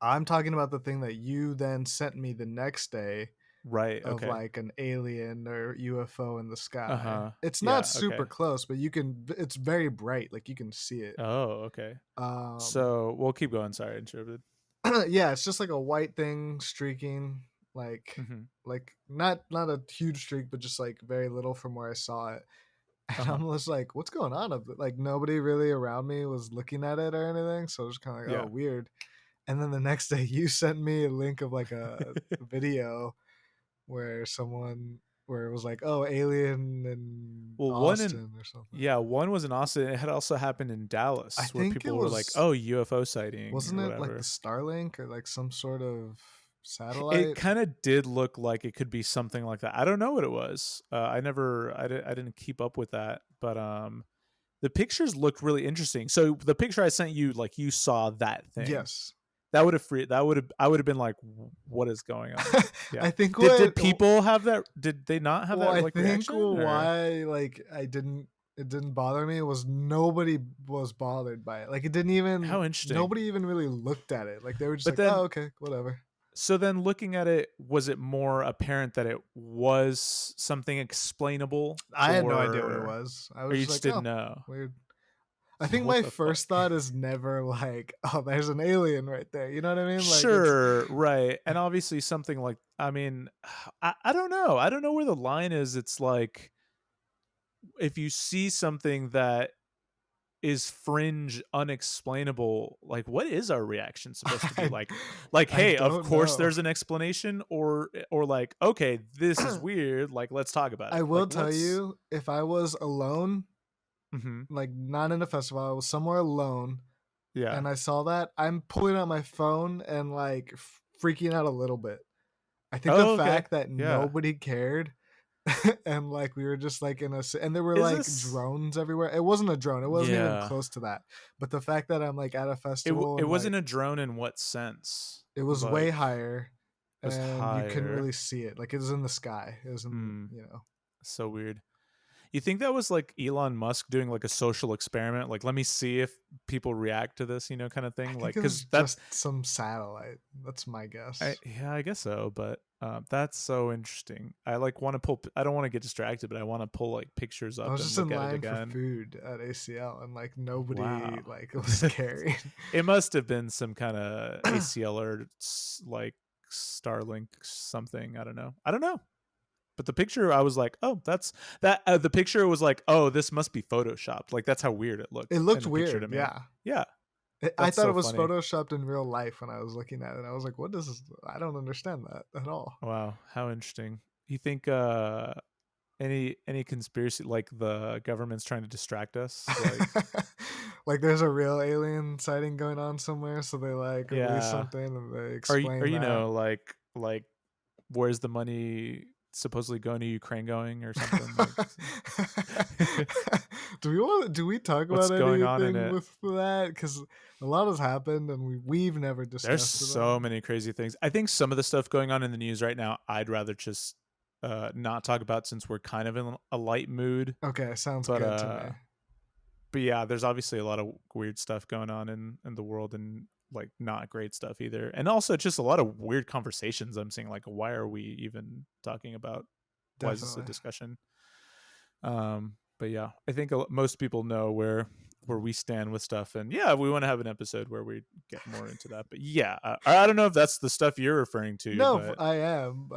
I'm talking about the thing that you then sent me the next day. Right. Of like an alien or UFO in the sky. It's not super close, but it's very bright. Like you can see it. Oh, okay. So we'll keep going. Sorry, I interrupted. Yeah, it's just like a white thing streaking, like not a huge streak, but just like very little from where I saw it. And I'm just like, what's going on? Like nobody really around me was looking at it or anything, so I was kind of like, oh, weird. And then the next day, you sent me a link of like a video where it was like, oh, alien in Austin or something. Yeah, one was in Austin. It had also happened in Dallas where people were like, oh, UFO sighting. Wasn't it like the Starlink or like some sort of satellite. It kind of did look like it could be something like that. I don't know what it was. I didn't keep up with that, but the pictures looked really interesting. So the picture I sent you, like you saw that thing. Yes. That would have I would have been like, what is going on? Yeah. I think did people have that? Did they not have that? Like, I think reaction, why like it didn't bother me was nobody was bothered by it. Like it didn't even. How interesting. Nobody even really looked at it. Like they were just oh, okay, whatever. So then looking at it, was it more apparent that it was something explainable? I had no idea what it was. I was just didn't know. Weird. I think my first thought is never like, oh, there's an alien right there. You know what I mean? Like, sure, right. And obviously something like, I mean, I don't know. I don't know where the line is. It's like, if you see something that is fringe, unexplainable, like what is our reaction supposed to be? Like hey, of course there's an explanation, or like, okay, this is weird, like let's talk about it. I will tell you, if I was alone, mm-hmm. like not in a festival, I was somewhere alone, yeah, and I saw that, I'm pulling out my phone and like freaking out a little bit. I think the fact that nobody cared and like we were just like and there were drones everywhere. It wasn't a drone. It wasn't even close to that. But the fact that I'm like at a festival, it wasn't a drone in what sense? It was like, way higher, and higher. You couldn't really see it. Like it was in the sky. It was in, so weird. You think that was like Elon Musk doing like a social experiment? Like, let me see if people react to this, kind of thing. Like, because that's just some satellite. That's my guess. I guess so. But that's so interesting. I like want to pull. I don't want to get distracted, but I want to pull like pictures up. I was just in line for food at ACL, and like nobody like was caring. It must have been some kind of ACL or like Starlink something. I don't know. But the picture, I was like, oh, that's that. The picture was like, oh, this must be photoshopped. Like that's how weird it looked. It looked weird. To me. Yeah. I thought it was photoshopped in real life when I was looking at it. I was like, what is this? I don't understand that at all. Wow, how interesting. You think any conspiracy, like the government's trying to distract us? Like there's a real alien sighting going on somewhere, so they like release something and they explain. Or like where's the money supposedly going to Ukraine going or something? Do we talk about anything with that? Because a lot has happened and we've never discussed. There's so many crazy things. I think some of the stuff going on in the news right now, I'd rather just not talk about, since we're kind of in a light mood. Okay, sounds good to me. But yeah, there's obviously a lot of weird stuff going on in the world, and like not great stuff either, and also just a lot of weird conversations I'm seeing. Like, why are we even talking about? Definitely. Why is this a discussion? But yeah, I think most people know where we stand with stuff, and yeah, we want to have an episode where we get more into that. But yeah, I don't know if that's the stuff you're referring to. No, but I am.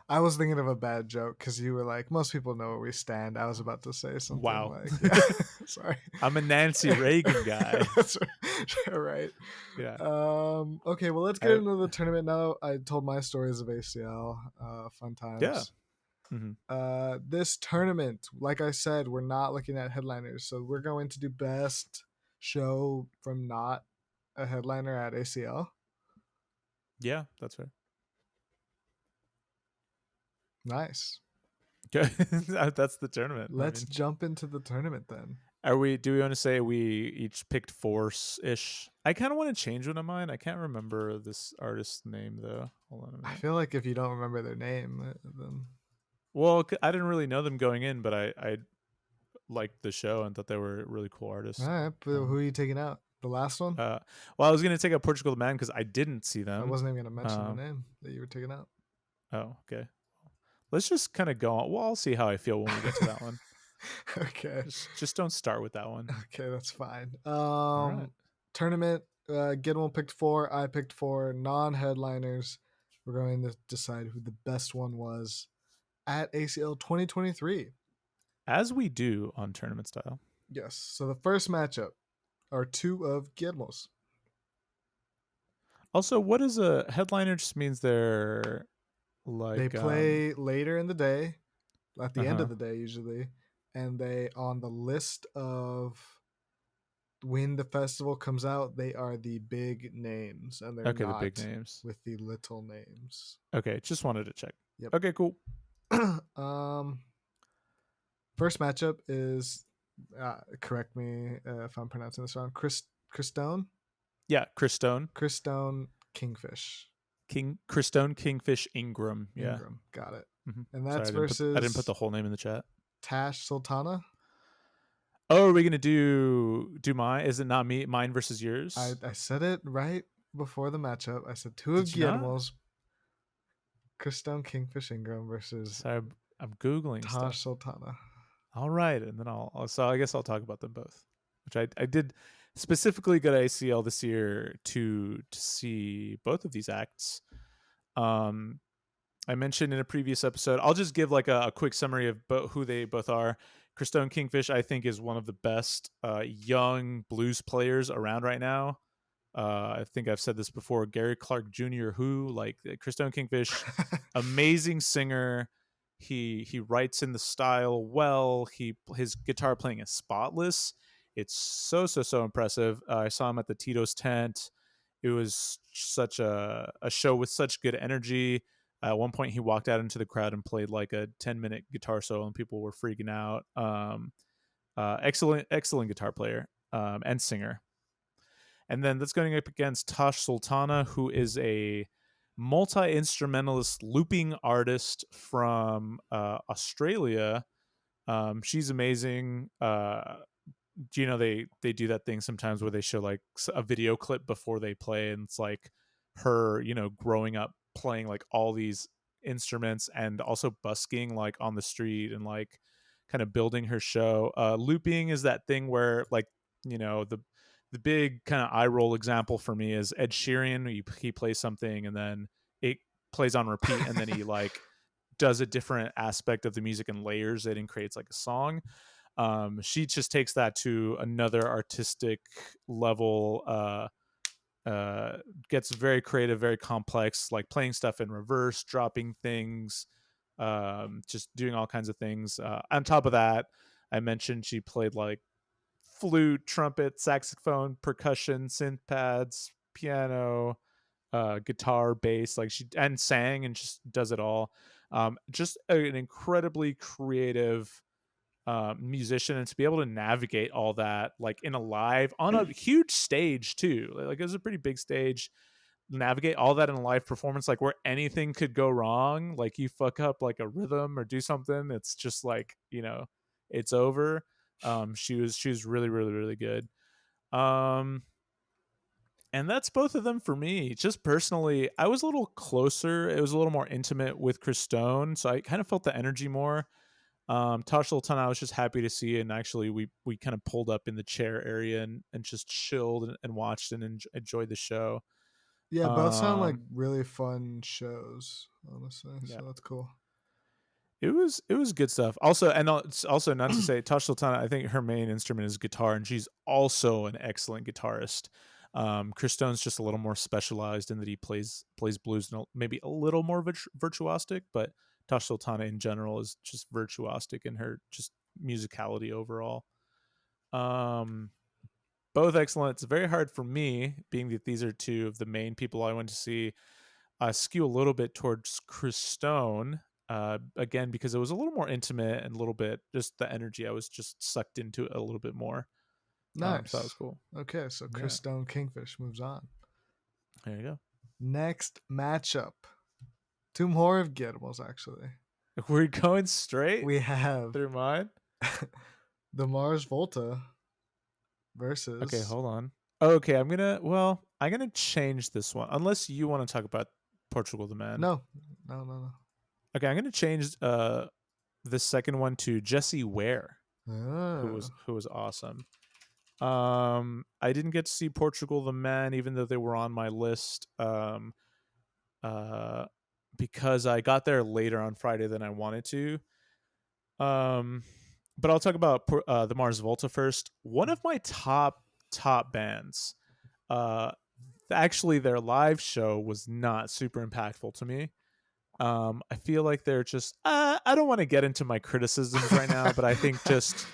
I was thinking of a bad joke because you were like, most people know where we stand. I was about to say something. Wow. Sorry, I'm a Nancy Reagan guy. That's right. Yeah. Okay, well, let's get into the tournament now. I told my stories of ACL. Fun times. Yeah. Mm-hmm. This tournament, like I said, we're not looking at headliners, so we're going to do best show from not a headliner at ACL. Yeah, that's right. Nice. That's the tournament. Let's jump into the tournament then. Do we want to say we each picked 4-ish? I kind of want to change one of mine. I can't remember this artist's name though. Hold on a minute. I feel like if you don't remember their name, then. Well, I didn't really know them going in, but I liked the show and thought they were really cool artists. All right, but who are you taking out? The last one? Well, I was going to take out Portugal the Man because I didn't see them. I wasn't even going to mention the name that you were taking out. Oh, okay. Let's just kind of go on. Well, I'll see how I feel when we get to that one. Okay. Just don't start with that one. Okay, that's fine. Right. Tournament, Guillermo picked 4. I picked 4 non-headliners. We're going to decide who the best one was at ACL 2023. As we do on Tournament Style. Yes. So the first matchup are 2 of Guillermo's. Also, what is a headliner? Just means they're like... They play later in the day, at the end of the day usually, and they on the list of when the festival comes out, they are the big names, and they're not the big names with the little names. Okay, just wanted to check. Yep. Okay, cool. First matchup is correct me if I'm pronouncing this wrong. Christone? Yeah, Christone. Christone Kingfish. Christone Kingfish Ingram. Yeah. Ingram. Got it. Mm-hmm. And that's Sorry, versus I didn't put the whole name in the chat. Tash Sultana. Oh, are we gonna do mine? Is it not mine versus yours? I said it right before the matchup. I said two of Guillermo's. Christone Kingfish Ingram versus. Sorry, I'm googling Tash Sultana. All right, and then so I guess I'll talk about them both, which I did specifically go to ACL this year to see both of these acts. I mentioned in a previous episode. I'll just give like a quick summary of who they both are. Christone Kingfish, I think, is one of the best young blues players around right now. I think I've said this before. Gary Clark Jr., who like Christone Kingfish, amazing singer. He writes in the style well. His guitar playing is spotless. It's so impressive. I saw him at the Tito's tent. It was such a show with such good energy. At one point, he walked out into the crowd and played like a 10-minute guitar solo, and people were freaking out. Excellent guitar player and singer. And then that's going up against Tash Sultana, who is a multi-instrumentalist looping artist from Australia. She's amazing. They do that thing sometimes where they show like a video clip before they play, and it's like her, growing up playing like all these instruments and also busking like on the street and like kind of building her show. Looping is that thing where like, the big kind of eye roll example for me is Ed Sheeran. He plays something and then it plays on repeat, and then he like does a different aspect of the music and layers it and creates like a song. She just takes that to another artistic level, gets very creative, very complex, like playing stuff in reverse, dropping things, just doing all kinds of things. On top of that, I mentioned she played like flute, trumpet, saxophone, percussion, synth pads, piano, guitar, bass, like and sang and just does it all. Just an incredibly creative musician, and to be able to navigate all that like in a live on a huge stage too, like it was a pretty big stage, navigate all that in a live performance, like where anything could go wrong, like you fuck up like a rhythm or do something, it's just like it's over. She was really really good. And that's both of them for me. Just personally, I was a little closer, it was a little more intimate with Christone, so I kind of felt the energy more. Tash Sultana, I was just happy to see, and actually we kind of pulled up in the chair area and just chilled and watched and enjoyed the show. Yeah, both sound like really fun shows, honestly. Yeah. So that's cool. It was good stuff. Also, and it's also not to say Tash Sultana, I think her main instrument is guitar, and she's also an excellent guitarist. Christone's just a little more specialized in that he plays blues and maybe a little more virtuosic, but Tash Sultana in general is just virtuosic in her just musicality overall. Both excellent. It's very hard for me, being that these are two of the main people I went to see. Skew a little bit towards Christone, again, because it was a little more intimate and a little bit just the energy. I was just sucked into it a little bit more. Nice. So that was cool. Okay, so Christone Kingfish moves on. There you go. Next matchup. Two more of Guillermo's, actually. We're going straight? We have through mine? the Mars Volta versus... Okay, hold on. Okay, I'm gonna change this one. Unless you want to talk about Portugal the Man. No. Okay, I'm gonna change the second one to Jessie Ware, who was awesome. I didn't get to see Portugal the Man, even though they were on my list. Because I got there later on Friday than I wanted to. But I'll talk about the Mars Volta first. One of my top bands. Actually, their live show was not super impactful to me. I feel like they're just... I don't want to get into my criticisms right now, but I think just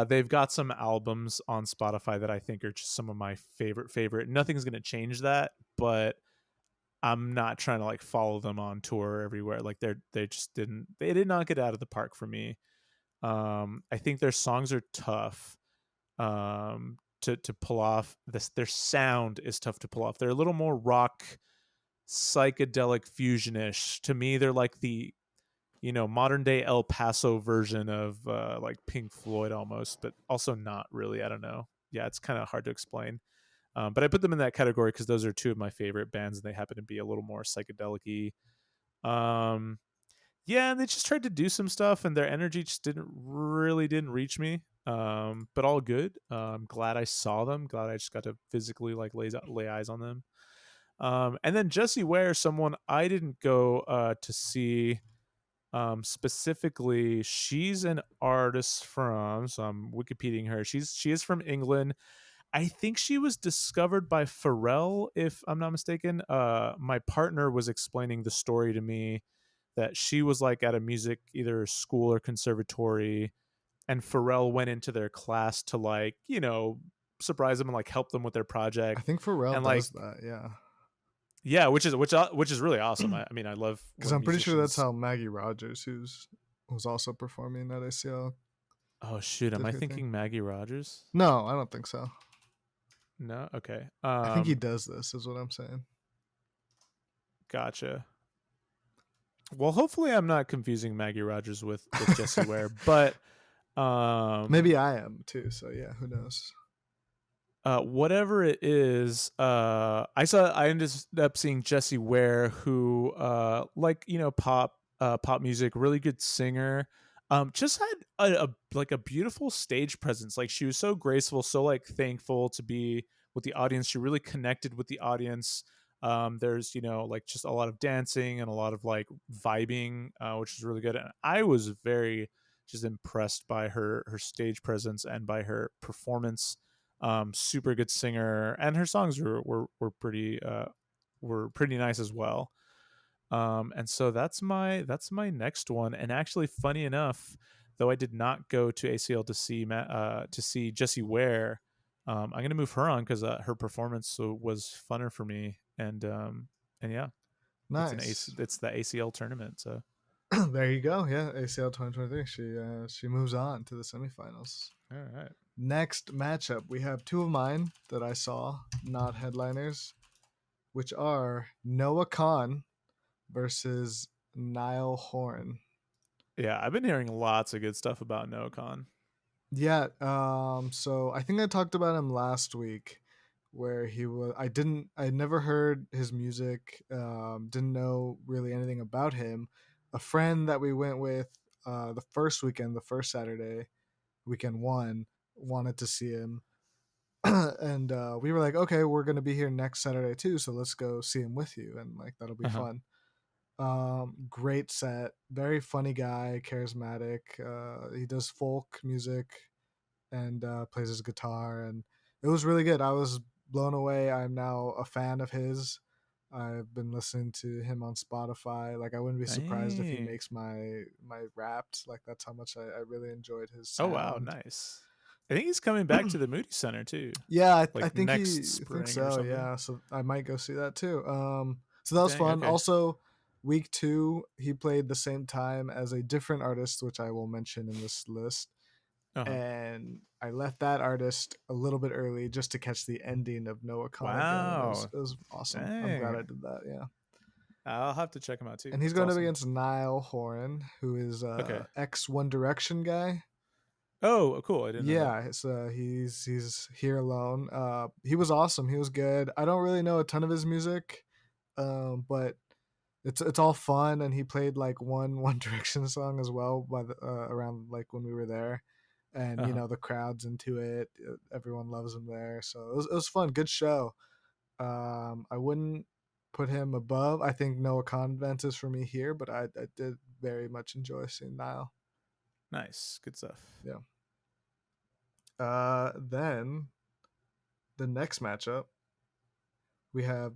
They've got some albums on Spotify that I think are just some of my favorite. Nothing's gonna change that, but I'm not trying to like follow them on tour everywhere. Like they did not get out of the park for me. I think their songs are tough to pull off. Their sound is tough to pull off. They're a little more rock, psychedelic fusionish. To me, they're like the modern day El Paso version of like Pink Floyd almost, but also not really. I don't know. Yeah, it's kind of hard to explain. But I put them in that category because those are two of my favorite bands, and they happen to be a little more psychedelic-y. Yeah, and they just tried to do some stuff, and their energy just didn't reach me. But all good. I'm glad I saw them. Glad I just got to physically like lay eyes on them. And then Jessie Ware, someone I didn't go to see. Specifically, she's an artist from. So I'm Wikipediaing her. She is from England. I think she was discovered by Pharrell, if I'm not mistaken. My partner was explaining the story to me that she was like at a music either school or conservatory, and Pharrell went into their class to like surprise them and like help them with their project. I think Pharrell and does that. Yeah. Yeah, which is really awesome. I mean, I love because I'm pretty sure that's how Maggie Rogers, who's also performing at ACL. Oh shoot, am I thinking Maggie Rogers? No, I don't think so. No, okay. I think he does this, is what I'm saying. Gotcha. Well, hopefully I'm not confusing Maggie Rogers with Jessie Ware, but maybe I am too. So yeah, who knows? Whatever it is, I ended up seeing Jessie Ware, who like pop music, really good singer. Just had a beautiful stage presence. Like she was so graceful, so like thankful to be with the audience. She really connected with the audience. There's like just a lot of dancing and a lot of like vibing, which is really good. And I was very just impressed by her stage presence and by her performance. Super good singer, and her songs were pretty nice as well. And so that's my next one. And actually, funny enough, though I did not go to ACL to see Jessie Ware, I'm gonna move her on because her performance was funner for me. And yeah, nice. It's the ACL tournament. So there you go. Yeah, ACL 2023. She moves on to the semifinals. All right. Next matchup, we have two of mine that I saw, not headliners, which are Noah Kahan versus Niall Horan. Yeah, I've been hearing lots of good stuff about Noah Kahan. Yeah, so I think I talked about him last week, where he was. I never heard his music, didn't know really anything about him. A friend that we went with the first weekend, the first Saturday, weekend one, wanted to see him. And we were like, okay, we're gonna be here next Saturday too, so let's go see him with you, and like that'll be fun. Great set, very funny guy, charismatic. He does folk music and plays his guitar, and it was really good. I was blown away. I'm now a fan of his. I've been listening to him on Spotify. Like I wouldn't be surprised if he makes my Wrapped. Like that's how much I really enjoyed his sound. Oh wow, nice. I think he's coming back to the Moody Center too. Yeah, I think I think so. Yeah, so I might go see that too. So that was fun. Okay. Also, week 2 he played the same time as a different artist, which I will mention in this list. And I left that artist a little bit early just to catch the ending of Noah Kahan. Wow, it was awesome. Dang. I'm glad I did that. Yeah, I'll have to check him out too. And he's going up against Niall Horan, who is ex One Direction guy. Oh, cool! I didn't know that. So he's here alone. He was awesome. He was good. I don't really know a ton of his music, but it's all fun. And he played like One Direction song as well by around like when we were there. And the crowd's into it. Everyone loves him there, so it was fun. Good show. I wouldn't put him above. I think Noah Kahan is for me here, but I did very much enjoy seeing Niall. Nice, good stuff. Yeah. Then the next matchup, we have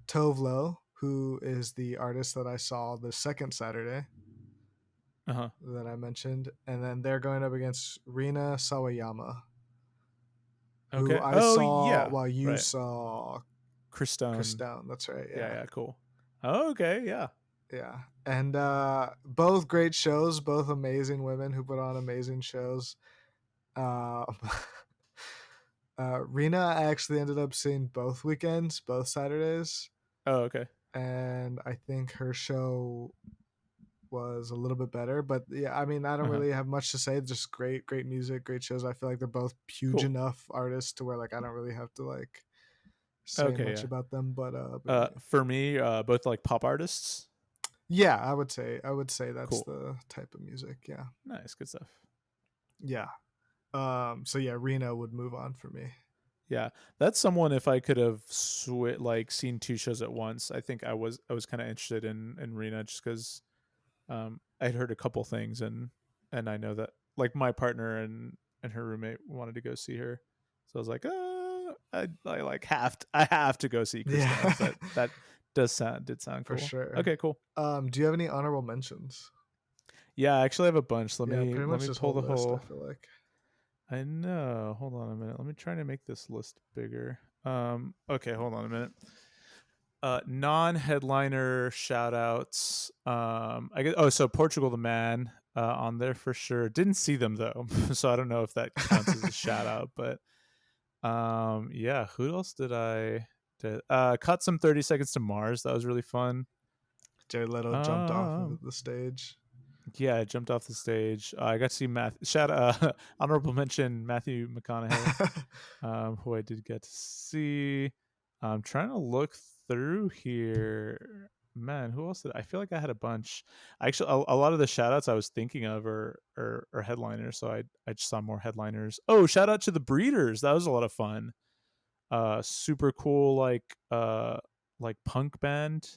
Tovlo, who is the artist that I saw the second Saturday. that I mentioned, and then they're going up against Rina Sawayama, who I saw while you saw Chris Stone. That's right. Yeah, cool. Oh, okay, yeah. Yeah. And both great shows, both amazing women who put on amazing shows. Rina, I actually ended up seeing both weekends, both Saturdays. Oh, okay. And I think her show was a little bit better, but yeah, I mean, I don't really have much to say. Just great music, great shows. I feel like they're both huge enough artists to where like I don't really have to like say much about them. But for me, both like pop artists. Yeah, I would say that's the type of music. Yeah. Nice, good stuff. Yeah. So yeah, Rina would move on for me. Yeah, that's someone. If I could have seen two shows at once, I think I was kind of interested in Rina just because I'd heard a couple things and I know that like my partner and her roommate wanted to go see her, so I was like, I have to go see Krista. That did sound cool. For sure. Okay, cool. Do you have any honorable mentions? Yeah, I actually have a bunch. Let me pull the whole list, I feel like. I know. Hold on a minute. Let me try to make this list bigger. Okay, hold on a minute. Non-headliner shout outs. I guess so Portugal the Man on there for sure. Didn't see them though. So I don't know if that counts as a shout out, but yeah, who else did I caught some 30 Seconds to Mars. That was really fun. Jared Leto jumped off of the stage. Yeah, I jumped off the stage. I got to see honorable mention Matthew McConaughey, who I did get to see. I'm trying to look through here. Man, who else did I feel like I had a bunch. Actually, a lot of the shout outs I was thinking of are headliners, so I just saw more headliners. Oh, shout out to the Breeders. That was a lot of fun. Super cool like punk band.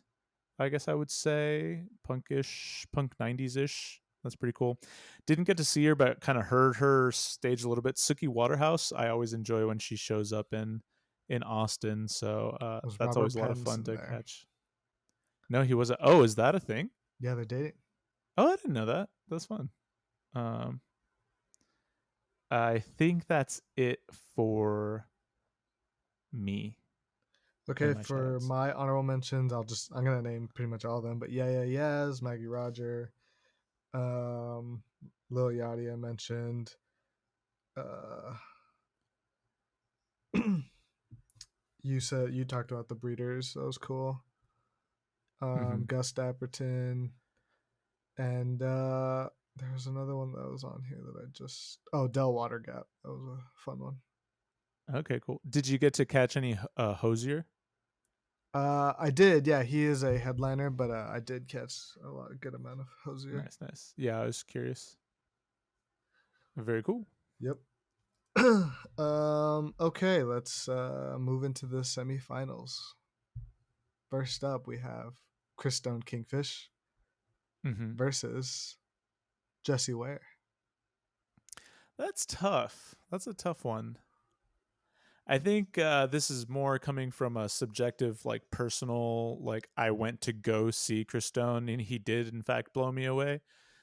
I guess I would say punk 90s-ish. That's pretty cool. Didn't get to see her, but kind of heard her stage a little bit. Suki Waterhouse, I always enjoy when she shows up in Austin. So that's always a lot of fun to catch. No, he wasn't. Oh, is that a thing? Yeah, they're dating. Oh, I didn't know that. That's fun. I think that's it for me. Okay, for my honorable mentions, I'm gonna name pretty much all of them, but Yes, Maggie Roger, Lil Yachty I mentioned, you talked about the Breeders, that was cool. Gus Dapperton, and there was another one that was on here that Del Water Gap. That was a fun one. Okay, cool. Did you get to catch any Hosier? I did. Yeah, he is a headliner, but I did catch a good amount of Hosier. Nice. Yeah, I was curious. Very cool. Yep. Okay, let's move into the semifinals. First up, we have Chris Stone Kingfish versus Jessie Ware. That's tough. That's a tough one. I think this is more coming from a subjective, like personal, like I went to go see Chris Stone and he did in fact blow me away.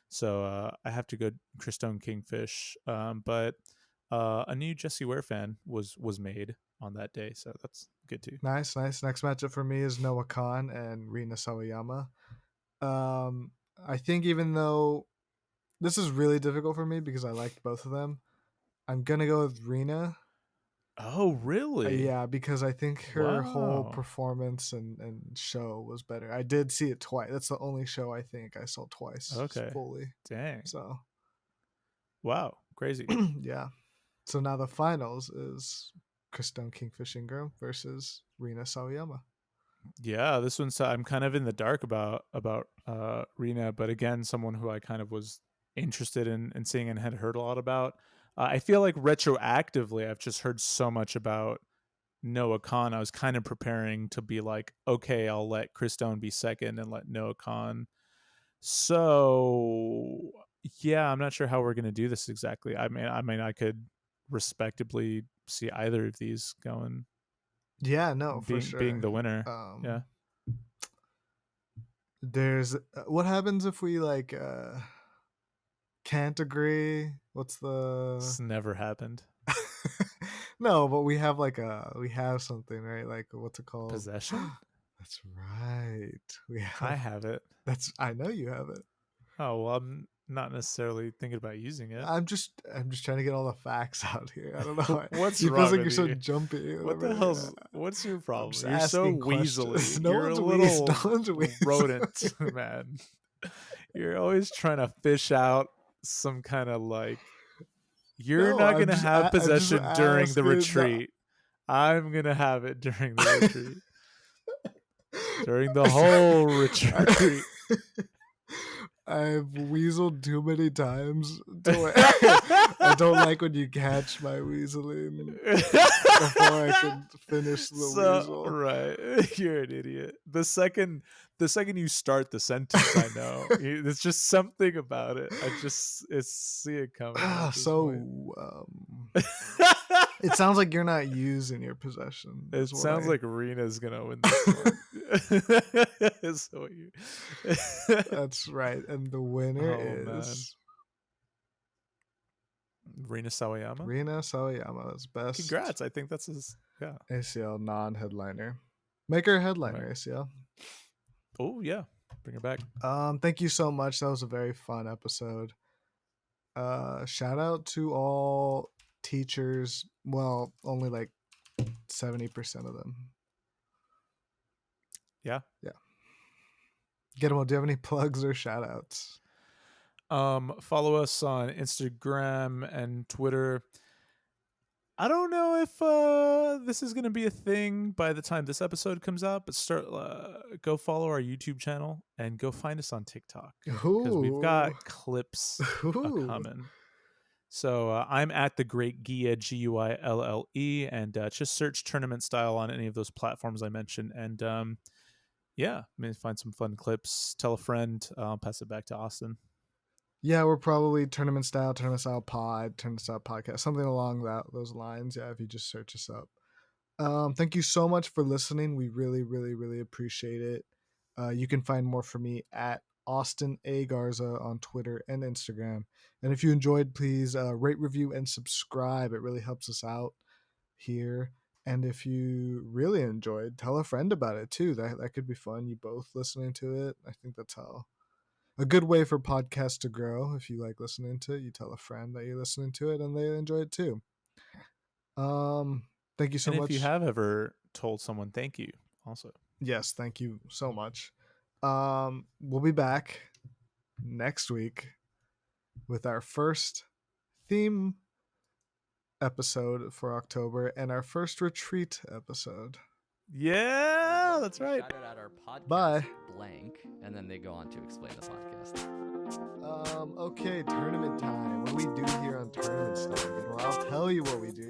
So I have to go Chris Stone Kingfish. But a new Jessie Ware fan was made on that day, so that's good too. Nice. Next matchup for me is Noah Khan and Rina Sawayama. I think even though this is really difficult for me because I liked both of them, I'm gonna go with Rina. Oh, really? Yeah, because I think her whole performance and show was better. I did see it twice. That's the only show I think I saw twice. Okay. Fully. Dang. So. Wow. Crazy. Yeah. So now the finals is Chris Stone Kingfish Ingram versus Rina Sawayama. Yeah, this one's I'm kind of in the dark about Rina, but again, someone who I kind of was interested in seeing and had heard a lot about. I feel like retroactively, I've just heard so much about Noah Khan. I was kind of preparing to be like, okay, I'll let Chris Stone be second and let Noah Khan. So yeah, I'm not sure how we're gonna do this exactly. I mean, I could respectably see either of these going. Yeah, no, for sure. Being the winner. Yeah. There's what happens if we like Can't agree. What's the? It's never happened. No, but we have something, right? Like, what's it called? Possession. That's right. I have it. I know you have it. Oh well, I'm not necessarily thinking about using it. I'm just trying to get all the facts out here. I don't know. What's it wrong feels like with you're you? so jumpy. What the hell's? What's your problem? You're so weaselly. No you're one's a little rodent, man. You're always trying to fish out some kind of like. You're not going to have possession during the retreat. No. I'm going to have it during the retreat. During the whole retreat. I've weaseled too many times. I don't like when you catch my weaseling before I can finish the weasel. Right. You're an idiot. The second you start the sentence, I know. There's just something about it. It's see it coming. It sounds like you're not using your possession. It sounds like Rena's gonna win this one. That's right, and the winner is Rina Sawayama. Rina Sawayama is best. Congrats! I think that's his ACL non-headliner. Make her a headliner, right. ACL. Oh yeah, bring her back. Thank you so much. That was a very fun episode. Shout out to all teachers. Well, only like 70% of them. Yeah. Guillermo, do you have any plugs or shout outs? Follow us on Instagram and Twitter. I don't know if this is going to be a thing by the time this episode comes out, but go follow our YouTube channel and go find us on TikTok because we've got clips coming. So I'm at the Great Guille, Guille, and just search Tournament Style on any of those platforms I mentioned. And maybe find some fun clips. Tell a friend. I'll pass it back to Austin. Yeah, we're probably Tournament Style Pod, Tournament Style Podcast, something along those lines. Yeah, if you just search us up. Thank you so much for listening. We really, really, really appreciate it. You can find more from me at Austin A. Garza on Twitter and Instagram. And if you enjoyed, please rate, review, and subscribe. It really helps us out here. And if you really enjoyed, tell a friend about it too. That could be fun. You both listening to it. I think that's a good way for podcasts to grow. If you like listening to it, you tell a friend that you're listening to it and they enjoy it too. Thank you so much. If you have ever told someone thank you also. Yes, thank you so much. We'll be back next week with our first theme episode for October and our first retreat episode. Yeah, that's right. Shout out our podcast, Bye. Blank, and then they go on to explain the podcast. Okay, tournament time. What do we do here on Tournament Style? Well, I'll tell you what we do